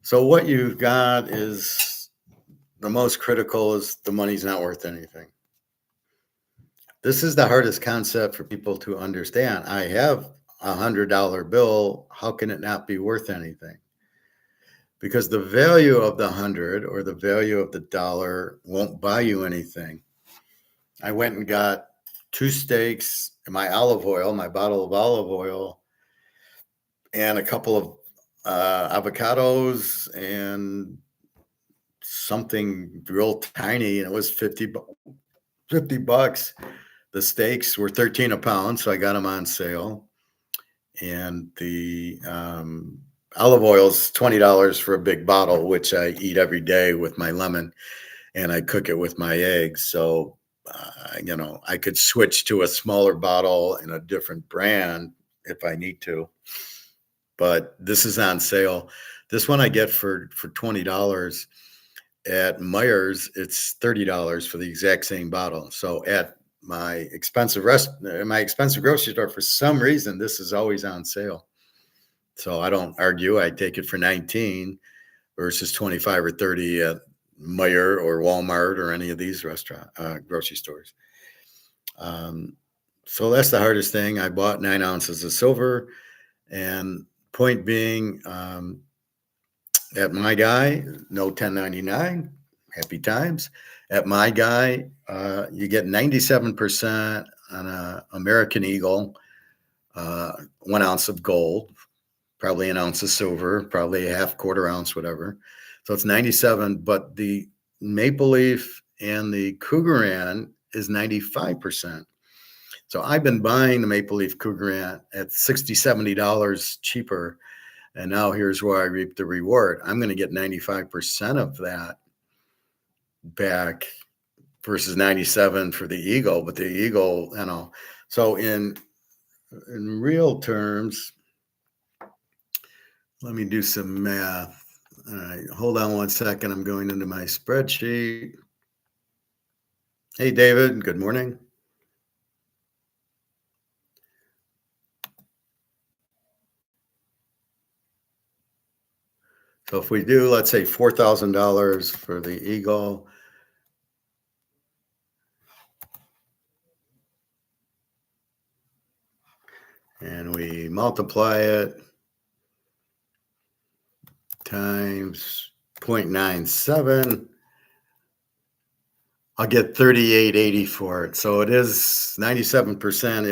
So what you've got is the most critical is the money's not worth anything. This is the hardest concept for people to understand. I have $100 bill. How can it not be worth anything? Because the value of the 100 or the value of the dollar won't buy you anything. I went and got 2 steaks and my olive oil, my bottle of olive oil, and a couple of avocados and something real tiny, and it was 50 bucks. The steaks were 13 a pound, so I got them on sale. And the olive oil is $20 for a big bottle, which I eat every day with my lemon, and I cook it with my eggs. So, I could switch to a smaller bottle and a different brand if I need to. But this is on sale. This one I get for $20. At Meijer's, it's $30 for the exact same bottle. So at my expensive grocery store, for some reason, this is always on sale. So I don't argue. I take it for 19 versus 25 or 30 at Meijer or Walmart or any of these grocery stores. So that's the hardest thing. I bought 9 ounces of silver, and point being, at my guy, no 1099, happy times. At my guy, you get 97% on a American Eagle, 1 ounce of gold, probably an ounce of silver, probably a half quarter ounce, whatever. So it's 97, but the Maple Leaf and the Cougaran is 95%. So I've been buying the Maple Leaf Cougaran at $60, $70 cheaper. And now here's where I reap the reward. I'm going to get 95% of that back versus 97 for the Eagle. But the Eagle, so in real terms, let me do some math. All right, hold on one second. I'm going into my spreadsheet. Hey, David, good morning. So if we do, let's say $4,000 for the Eagle, and we multiply it times 0.97, I'll get 38.80 for it. So it is 97%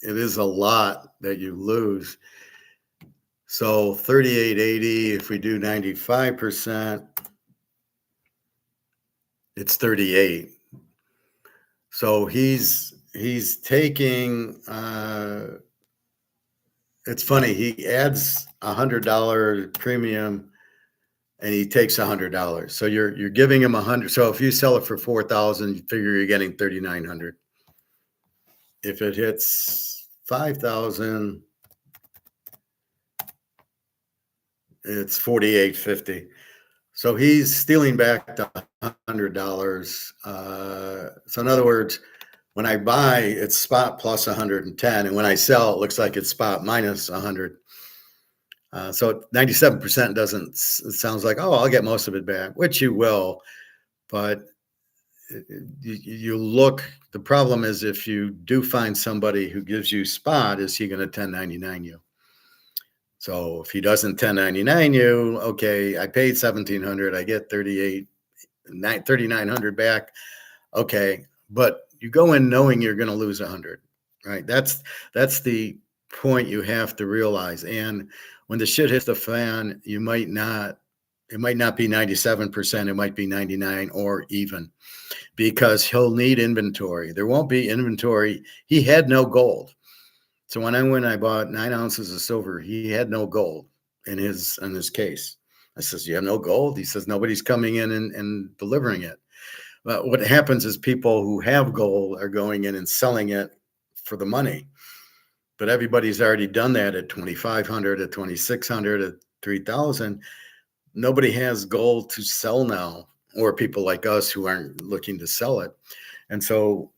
is a lot that you lose. So 38.80, if we do 95%, it's 38. So he's taking, it's funny, he adds $100 premium and he takes $100. So you're giving him $100. So if you sell it for $4,000, you figure you're getting $3,900. If it hits $5,000, it's $4,850. So he's stealing back the $100. So in other words, when I buy, it's spot plus 110, and when I sell, it looks like it's spot minus 100. So 97% it sounds like, oh, I'll get most of it back, which you will, but you look, the problem is if you do find somebody who gives you spot, is he going to 1099 you? So if he doesn't 1099 you, okay, I paid $1,700, I get $3,900 back. Okay, but you go in knowing you're going to lose 100, right? That's the point you have to realize. And when the shit hits the fan, it might not be 97%, it might be 99 or even, because he'll need inventory. There won't be inventory. He had no gold. So when I bought 9 ounces of silver, he had no gold in his case. I says, you have no gold? He says, nobody's coming in and delivering it. But what happens is people who have gold are going in and selling it for the money. But everybody's already done that at 2,500, at 2,600, at 3,000. Nobody has gold to sell now, or people like us who aren't looking to sell it. And so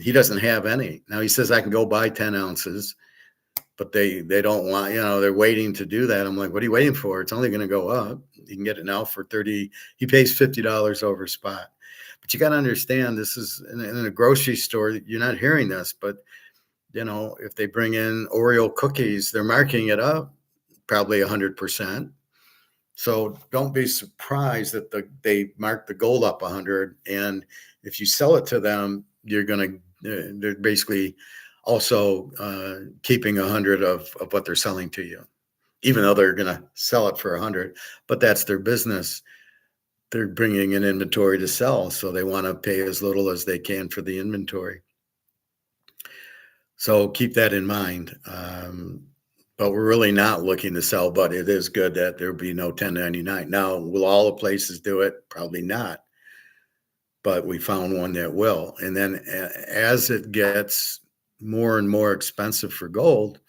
he doesn't have any. Now he says, I can go buy 10 ounces, but they don't want, they're waiting to do that. I'm like, what are you waiting for? It's only going to go up. You can get it now for 30. He pays $50 over spot. But you got to understand, this is in a grocery store. You're not hearing this, but if they bring in Oreo cookies, they're marking it up probably 100%. So don't be surprised that they mark the gold up 100. And if you sell it to them, they're basically also keeping 100 of what they're selling to you, even though they're going to sell it for 100. But that's their business. They're bringing in inventory to sell, so they want to pay as little as they can for the inventory. So keep that in mind. But we're really not looking to sell, but it is good that there'll be no 1099. Now, will all the places do it? Probably not. But we found one that will. And then as it gets more and more expensive for gold,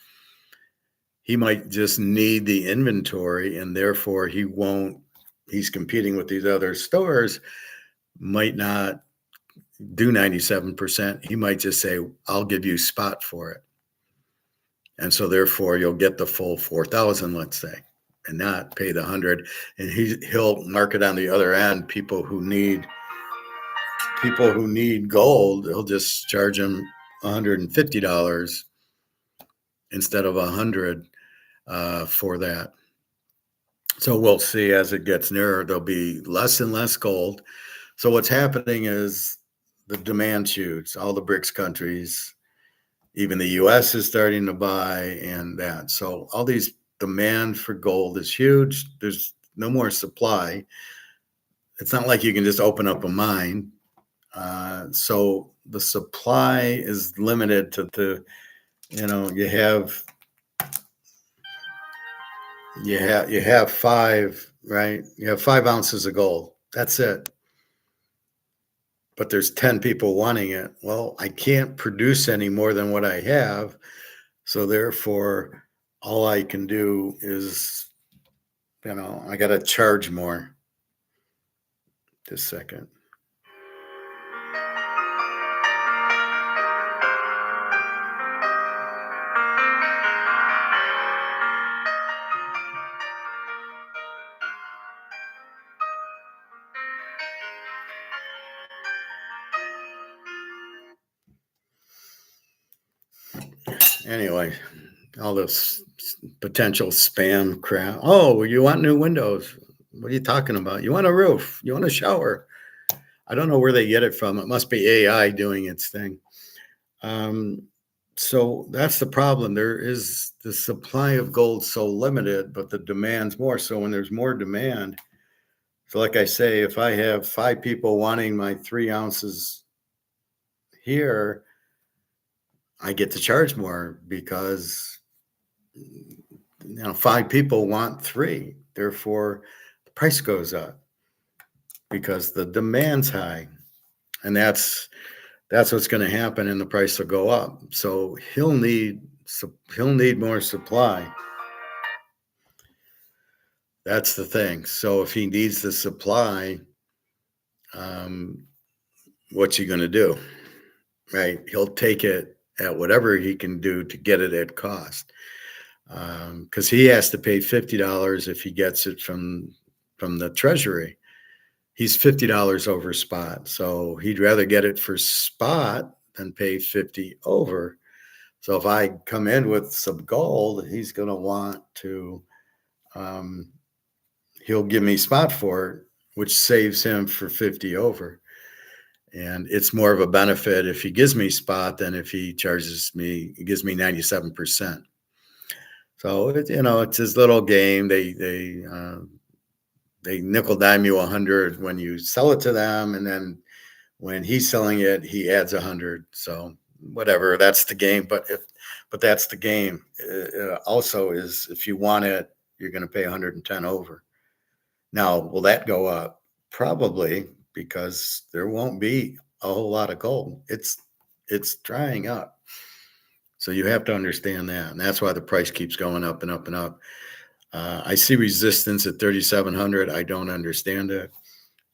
he might just need the inventory, and therefore he's competing with these other stores, might not do 97%. He might just say, I'll give you spot for it. And so therefore you'll get the full 4,000, let's say. and not pay the 100. And he'll market on the other end people who need gold. He'll just charge them $150 instead of 100 for that. So we'll see as it gets nearer, there'll be less and less gold. So what's happening is the demand shoots. All the BRICS countries, even the US is starting to buy, and that. So all these demand for gold is huge. There's no more supply. It's not like you can just open up a mine. So the supply is limited to you have five, right? You have 5 ounces of gold. That's it. But there's 10 people wanting it. Well, I can't produce any more than what I have. So therefore, all I can do is, I got to charge more. Just a second. Anyway, all this potential spam crap. Oh, you want new windows? What are you talking about? You want a roof? You want a shower? I don't know where they get it from. It must be AI doing its thing. So that's the problem. There is the supply of gold so limited, but the demand's more. So when there's more demand, so like I say, if I have 5 people wanting my 3 ounces here, I get to charge more because 5 people want 3. Therefore, the price goes up because the demand's high, and that's what's going to happen, and the price will go up. So he'll need more supply. That's the thing. So if he needs the supply, what's he going to do? Right? He'll take it at whatever he can do to get it at cost. Because he has to pay $50 if he gets it from the treasury. He's $50 over spot. So he'd rather get it for spot than pay 50 over. So if I come in with some gold, he's going to want to, he'll give me spot for it, which saves him for 50 over. And it's more of a benefit if he gives me spot than if he gives me 97%. So it's his little game. They nickel dime you 100 when you sell it to them, and then when he's selling it, he adds 100. So whatever, that's the game. But that's the game. Also, is if you want it, you're going to pay 110 over. Now, will that go up? Probably, because there won't be a whole lot of gold. It's drying up. So you have to understand that. And that's why the price keeps going up and up and up. I see resistance at 3,700. I don't understand it.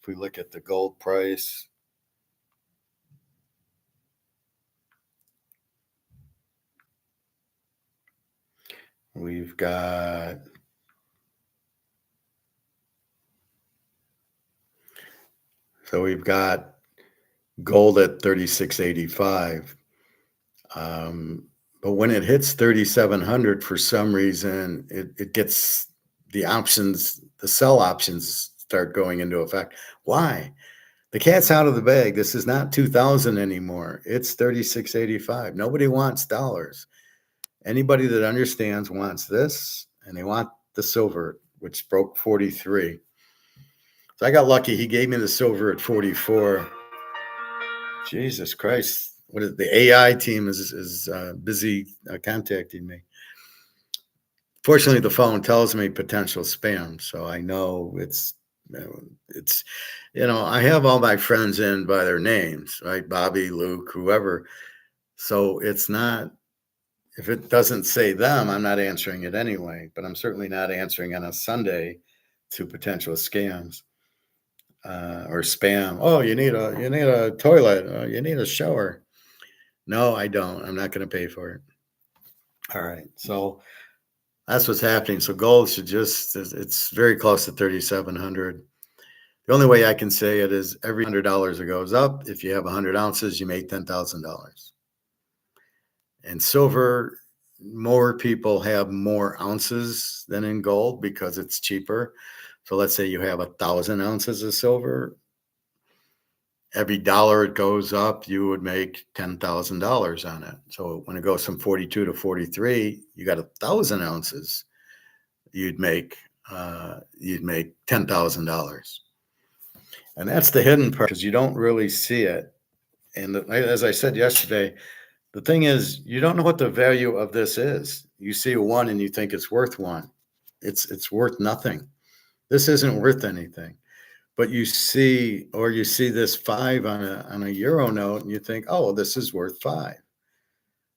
If we look at the gold price, we've got gold at 3685. But when it hits 3,700, for some reason, it gets the sell options start going into effect. Why? The cat's out of the bag. This is not 2000 anymore. It's 3685. Nobody wants dollars. Anybody that understands wants this, and they want the silver, which broke 43. So I got lucky. He gave me the silver at 44. Jesus Christ. What is the AI team is busy contacting me. Fortunately, the phone tells me potential spam, so I know it's I have all my friends in by their names, right? Bobby, Luke, whoever. So it's not, if it doesn't say them, I'm not answering it anyway. But I'm certainly not answering on a Sunday to potential scams or spam. Oh, you need a toilet. You need a shower. No, I don't. I'm not going to pay for it. All right. So That's what's happening. So gold should just, it's very close to 3,700. The only way I can say it is every $100 it goes up. If you have 100 ounces, you make $10,000. And silver, more people have more ounces than in gold because it's cheaper. So let's say you have 1,000 ounces of silver. Every dollar it goes up, you would make $10,000 on it. So when it goes from 42 to 43, you got 1,000 ounces. You'd make $10,000, and that's the hidden part because you don't really see it. And as I said yesterday, the thing is, you don't know what the value of this is. You see a one and you think it's worth one. It's worth nothing. This isn't worth anything. But you see this five on a euro note and you think, oh, well, this is worth five.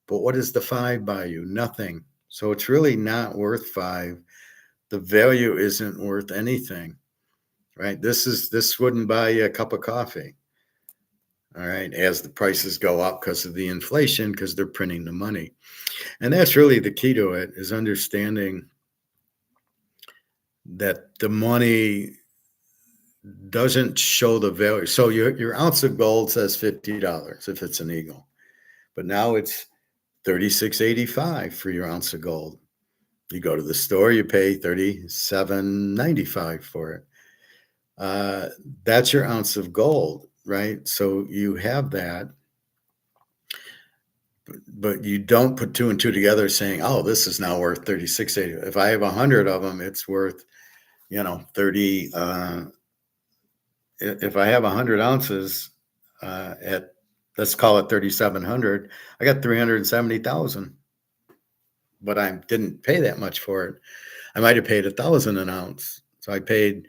But what does the five buy you? Nothing. So it's really not worth five. The value isn't worth anything, right? This wouldn't buy you a cup of coffee. All right, as the prices go up because of the inflation, because they're printing the money. And that's really the key to it, is understanding that the money doesn't show the value. So your ounce of gold says $50 if it's an eagle, but now it's 36.85 for your ounce of gold. You go to the store, you pay 37.95 for it. That's your ounce of gold, right? So you have that, but you don't put two and two together saying, oh, this is now worth 36.80. If I have 100 of them, it's worth, 30. If I have 100 ounces at, let's call it 3,700, I got 370,000, but I didn't pay that much for it. I might have paid 1,000 an ounce. So I paid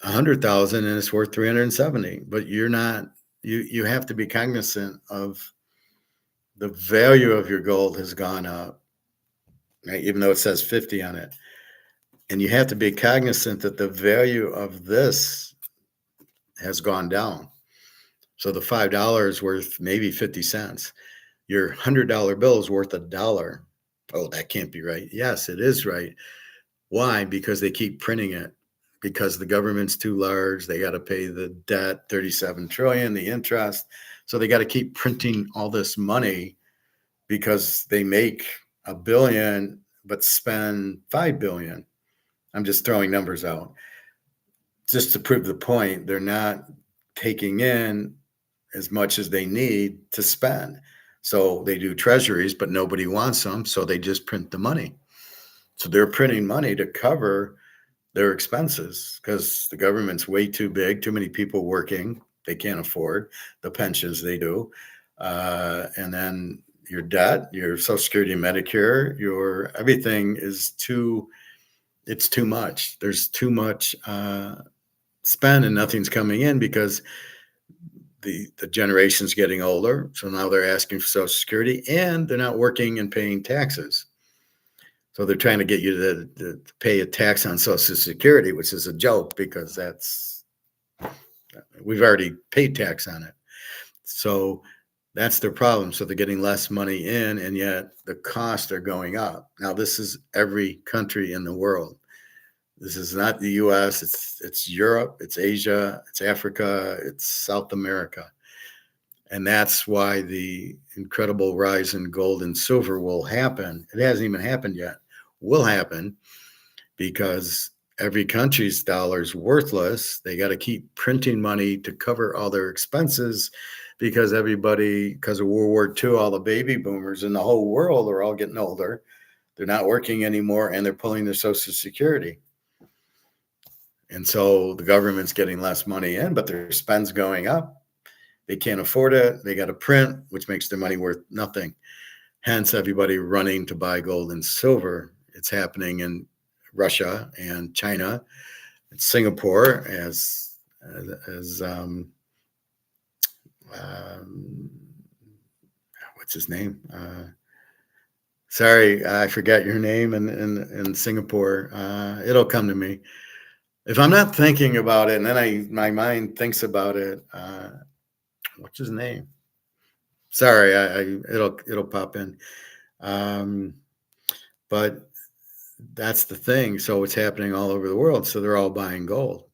100,000 and it's worth 370, but you're not, you have to be cognizant of the value of your gold has gone up, right? Even though it says 50 on it. And you have to be cognizant that the value of this has gone down. So the $5 is worth maybe 50 cents. Your $100 bill is worth $1. Oh, that can't be right. Yes, it is right. Why? Because they keep printing it. Because the government's too large. They got to pay the debt, 37 trillion, the interest. So they got to keep printing all this money because they make $1 billion but spend $5 billion. I'm just throwing numbers out just to prove the point. They're not taking in as much as they need to spend. So they do treasuries, but nobody wants them. So they just print the money. So they're printing money to cover their expenses because the government's way too big, too many people working. They can't afford the pensions they do. And then your debt, your Social Security, Medicare, your everything is it's too much. There's too much spend and nothing's coming in because the generation's getting older. So now they're asking for Social Security and they're not working and paying taxes. So they're trying to get you to pay a tax on Social Security, which is a joke because we've already paid tax on it. So that's their problem. So they're getting less money in, and yet the costs are going up. Now, this is every country in the world. This is not the U.S. It's Europe, it's Asia, it's Africa, it's South America. And that's why the incredible rise in gold and silver will happen. It hasn't even happened yet. Will happen because every country's dollar is worthless. They got to keep printing money to cover all their expenses because because of World War II, all the baby boomers in the whole world are all getting older. They're not working anymore and they're pulling their Social Security. And so the government's getting less money in, but their spend's going up. They can't afford it. They got to print, which makes their money worth nothing. Hence, everybody running to buy gold and silver. It's happening in Russia and China, and Singapore as what's his name? Sorry, I forgot your name in Singapore. It'll come to me. If I'm not thinking about it, and then my mind thinks about it, what's his name? Sorry, it'll pop in. But that's the thing. So it's happening all over the world. So they're all buying gold.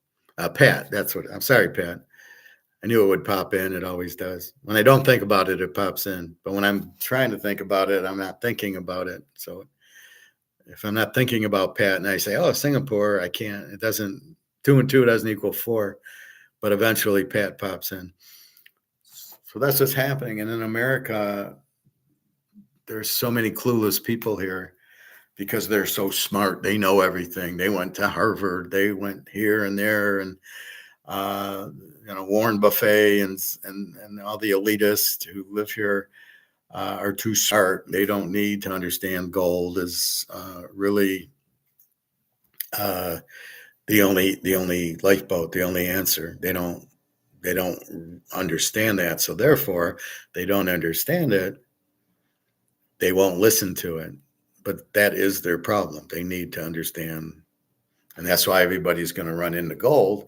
Pat, that's what I'm sorry, Pat. I knew it would pop in. It always does. When I don't think about it, it pops in. But when I'm trying to think about it, I'm not thinking about it. So if I'm not thinking about Pat and I say, oh, Singapore, I can't, it doesn't, two and two doesn't equal four. But eventually Pat pops in. So that's what's happening. And in America, there's so many clueless people here because they're so smart. They know everything. They went to Harvard. They went here and there, and uh, Warren Buffet and all the elitists who live here are too smart. They don't need to understand gold is really uh, the only lifeboat, the only answer. They don't understand that. So therefore, they don't understand it. They won't listen to it. But that is their problem. They need to understand. And that's why everybody's going to run into gold,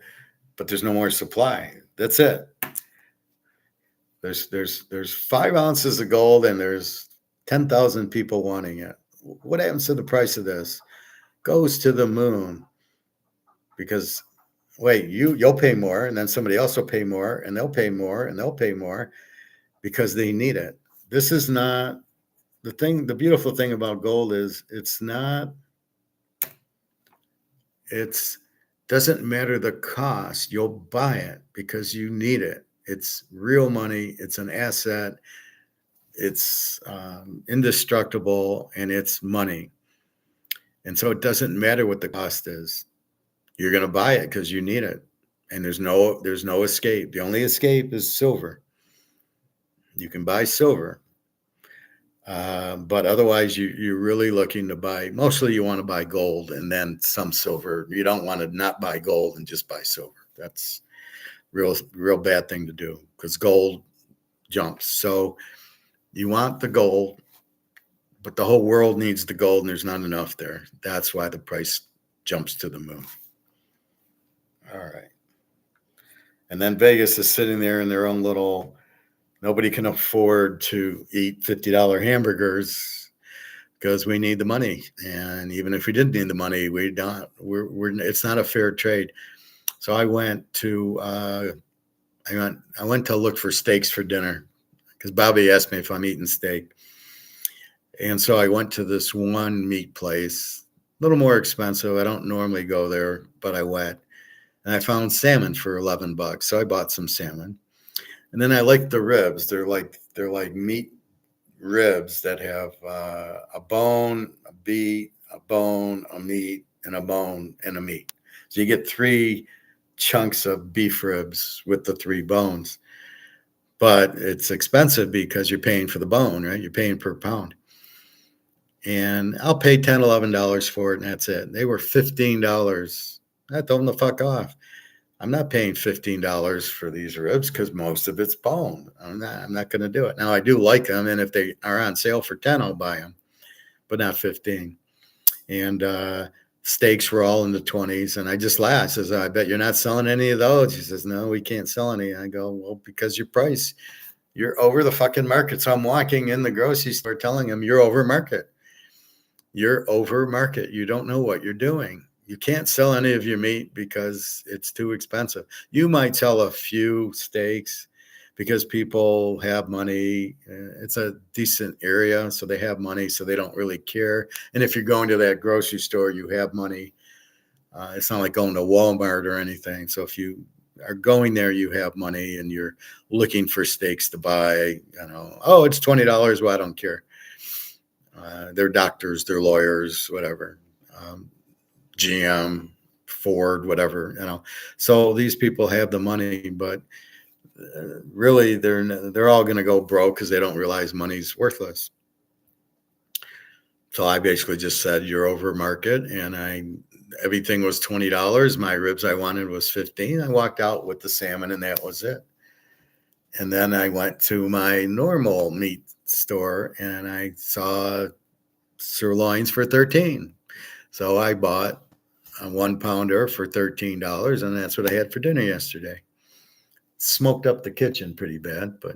but there's no more supply. That's it. There's 5 ounces of gold and there's 10,000 people wanting it. What happens to the price of this? Goes to the moon because wait, you'll pay more and then somebody else will pay more and they'll pay more and they'll pay more because they need it. This is not the thing. The beautiful thing about gold is it's doesn't matter the cost. You'll buy it because you need it. It's real money. It's an asset. It's indestructible and it's money. And so it doesn't matter what the cost is. You're going to buy it because you need it. And there's no escape. The only escape is silver. You can buy silver. But otherwise, you're really looking to buy, mostly you want to buy gold and then some silver. You don't want to not buy gold and just buy silver. That's real bad thing to do because gold jumps. So you want the gold, but the whole world needs the gold and there's not enough there. That's why the price jumps to the moon. All right. And then Vegas is sitting there in their own little, nobody can afford to eat $50 hamburgers because we need the money. And even if we didn't need the money, we don't, it's not a fair trade. So I went to, I went to look for steaks for dinner because Bobby asked me if I'm eating steak. And so I went to this one meat place, a little more expensive. I don't normally go there, but I went and I found salmon for $11. So I bought some salmon. And then I like the ribs. They're like meat ribs that have a bone, a beet, a bone, a meat, and a bone and a meat. So you get 3 chunks of beef ribs with the 3 bones. But it's expensive because you're paying for the bone, right? You're paying per pound. And I'll pay $10, $11 for it, and that's it. They were $15. I told them to fuck off. I'm not paying $15 for these ribs because most of it's bone. I'm not going to do it. Now I do like them, and if they are on sale for 10, I'll buy them, but not 15. And steaks were all in the 20s, and I just laughed. I says, I bet you're not selling any of those. She says, no, we can't sell any. I go, well, because your price, you're over the fucking market. So I'm walking in the grocery store telling them you're over market. You're over market. You don't know what you're doing. You can't sell any of your meat because it's too expensive. You might sell a few steaks because people have money. It's a decent area, so they have money, so they don't really care. And if you're going to that grocery store, you have money. It's not like going to Walmart or anything. So if you are going there, you have money and you're looking for steaks to buy, oh, it's $20. Well, I don't care. They're doctors, they're lawyers, whatever. GM, Ford, whatever. So these people have the money, but really they're all going to go broke because they don't realize money's worthless. So I basically just said you're over market, and everything was $20. My ribs I wanted was 15. I walked out with the salmon, and that was it. And then I went to my normal meat store, and I saw sirloins for 13. So I bought a 1 pounder for $13, and that's what I had for dinner yesterday. Smoked up the kitchen pretty bad, but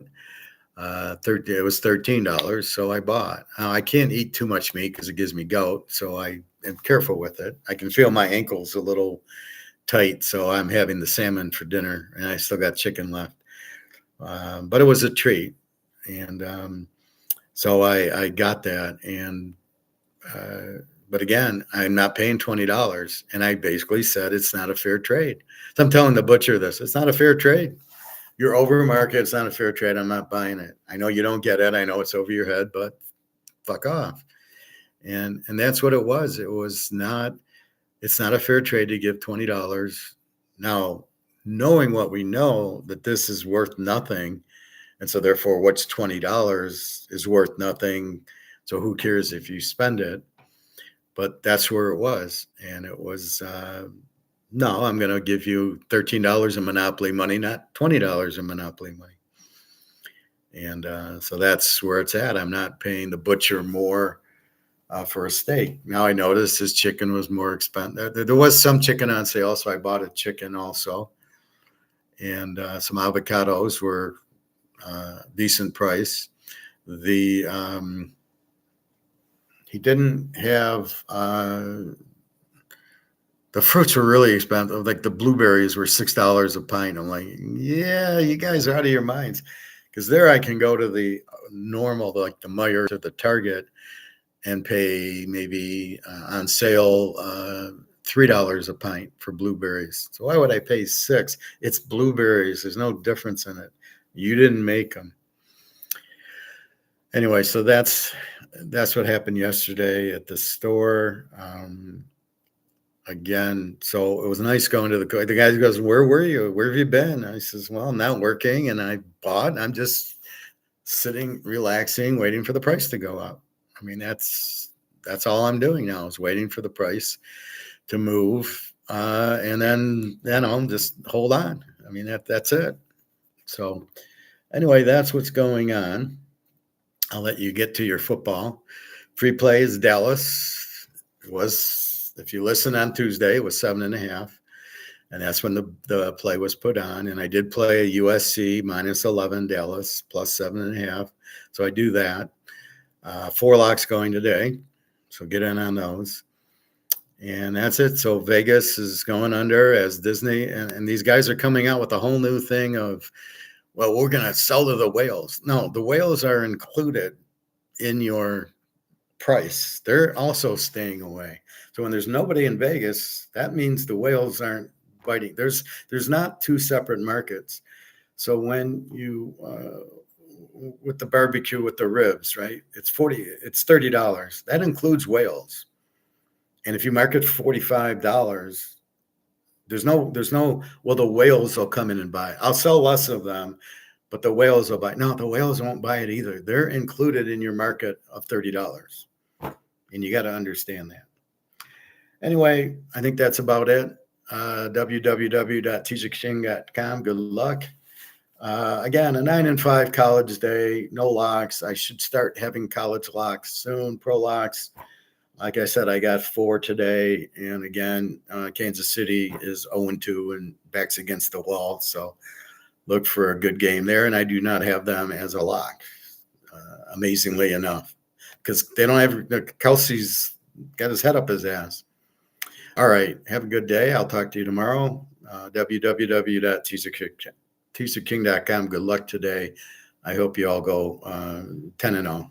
It was $13, so I bought. Now, I can't eat too much meat because it gives me gout, so I am careful with it. I can feel my ankles a little tight, so I'm having the salmon for dinner, and I still got chicken left. But it was a treat, and so I got that, and but again, I'm not paying $20, and I basically said it's not a fair trade. So I'm telling the butcher this: it's not a fair trade. You're over market. It's not a fair trade. I'm not buying it. I know you don't get it. I know it's over your head, but fuck off. And that's what it was. It was not. It's not a fair trade to give $20. Now, knowing what we know, that this is worth nothing, and so therefore, what's $20 is worth nothing. So who cares if you spend it? But that's where it was, and it was. No, I'm going to give you $13 in Monopoly money, not $20 in Monopoly money. And so that's where it's at. I'm not paying the butcher more for a steak. Now I noticed his chicken was more expensive. There was some chicken on sale, so I bought a chicken also. And some avocados were decent price. He didn't have the fruits were really expensive. Like the blueberries were $6 a pint. I'm like, yeah, you guys are out of your minds. Because there I can go to the normal, like the Meijer or the Target, and pay maybe on sale $3 a pint for blueberries. So why would I pay $6? It's blueberries. There's no difference in it. You didn't make them. Anyway, so that's what happened yesterday at the store. Again, so it was nice going to the guy goes, where were you? Where have you been? I says, well, I'm not working, and I bought. I'm just sitting, relaxing, waiting for the price to go up. I mean, that's all I'm doing now is waiting for the price to move, and then just hold on. I mean, that's it. So anyway, that's what's going on. I'll let you get to your football. Free play is Dallas. It was, if you listen on Tuesday, it was 7.5. And that's when the play was put on. And I did play USC -11, Dallas +7.5. So I do that. 4 locks going today. So get in on those. And that's it. So Vegas is going under as Disney. And these guys are coming out with a whole new thing of, well, we're going to sell to the whales. No, the whales are included in your price. They're also staying away. So when there's nobody in Vegas, that means the whales aren't biting. There's not two separate markets. So when you with the barbecue with the ribs, right? It's $30. That includes whales. And if you market $45, there's no, well, the whales will come in and buy it. I'll sell less of them, but the whales will buy it. No, the whales won't buy it either. They're included in your market of $30. And you got to understand that. Anyway, I think that's about it. www.teaserking.com. Good luck. Again, a 9-5 college day, no locks. I should start having college locks soon, pro locks. Like I said, I got 4 today. And again, Kansas City is 0-2 and backs against the wall. So look for a good game there. And I do not have them as a lock, amazingly enough, because they don't have Kelsey's got his head up his ass. All right. Have a good day. I'll talk to you tomorrow. www.teaserking.com. Good luck today. I hope you all go 10-0.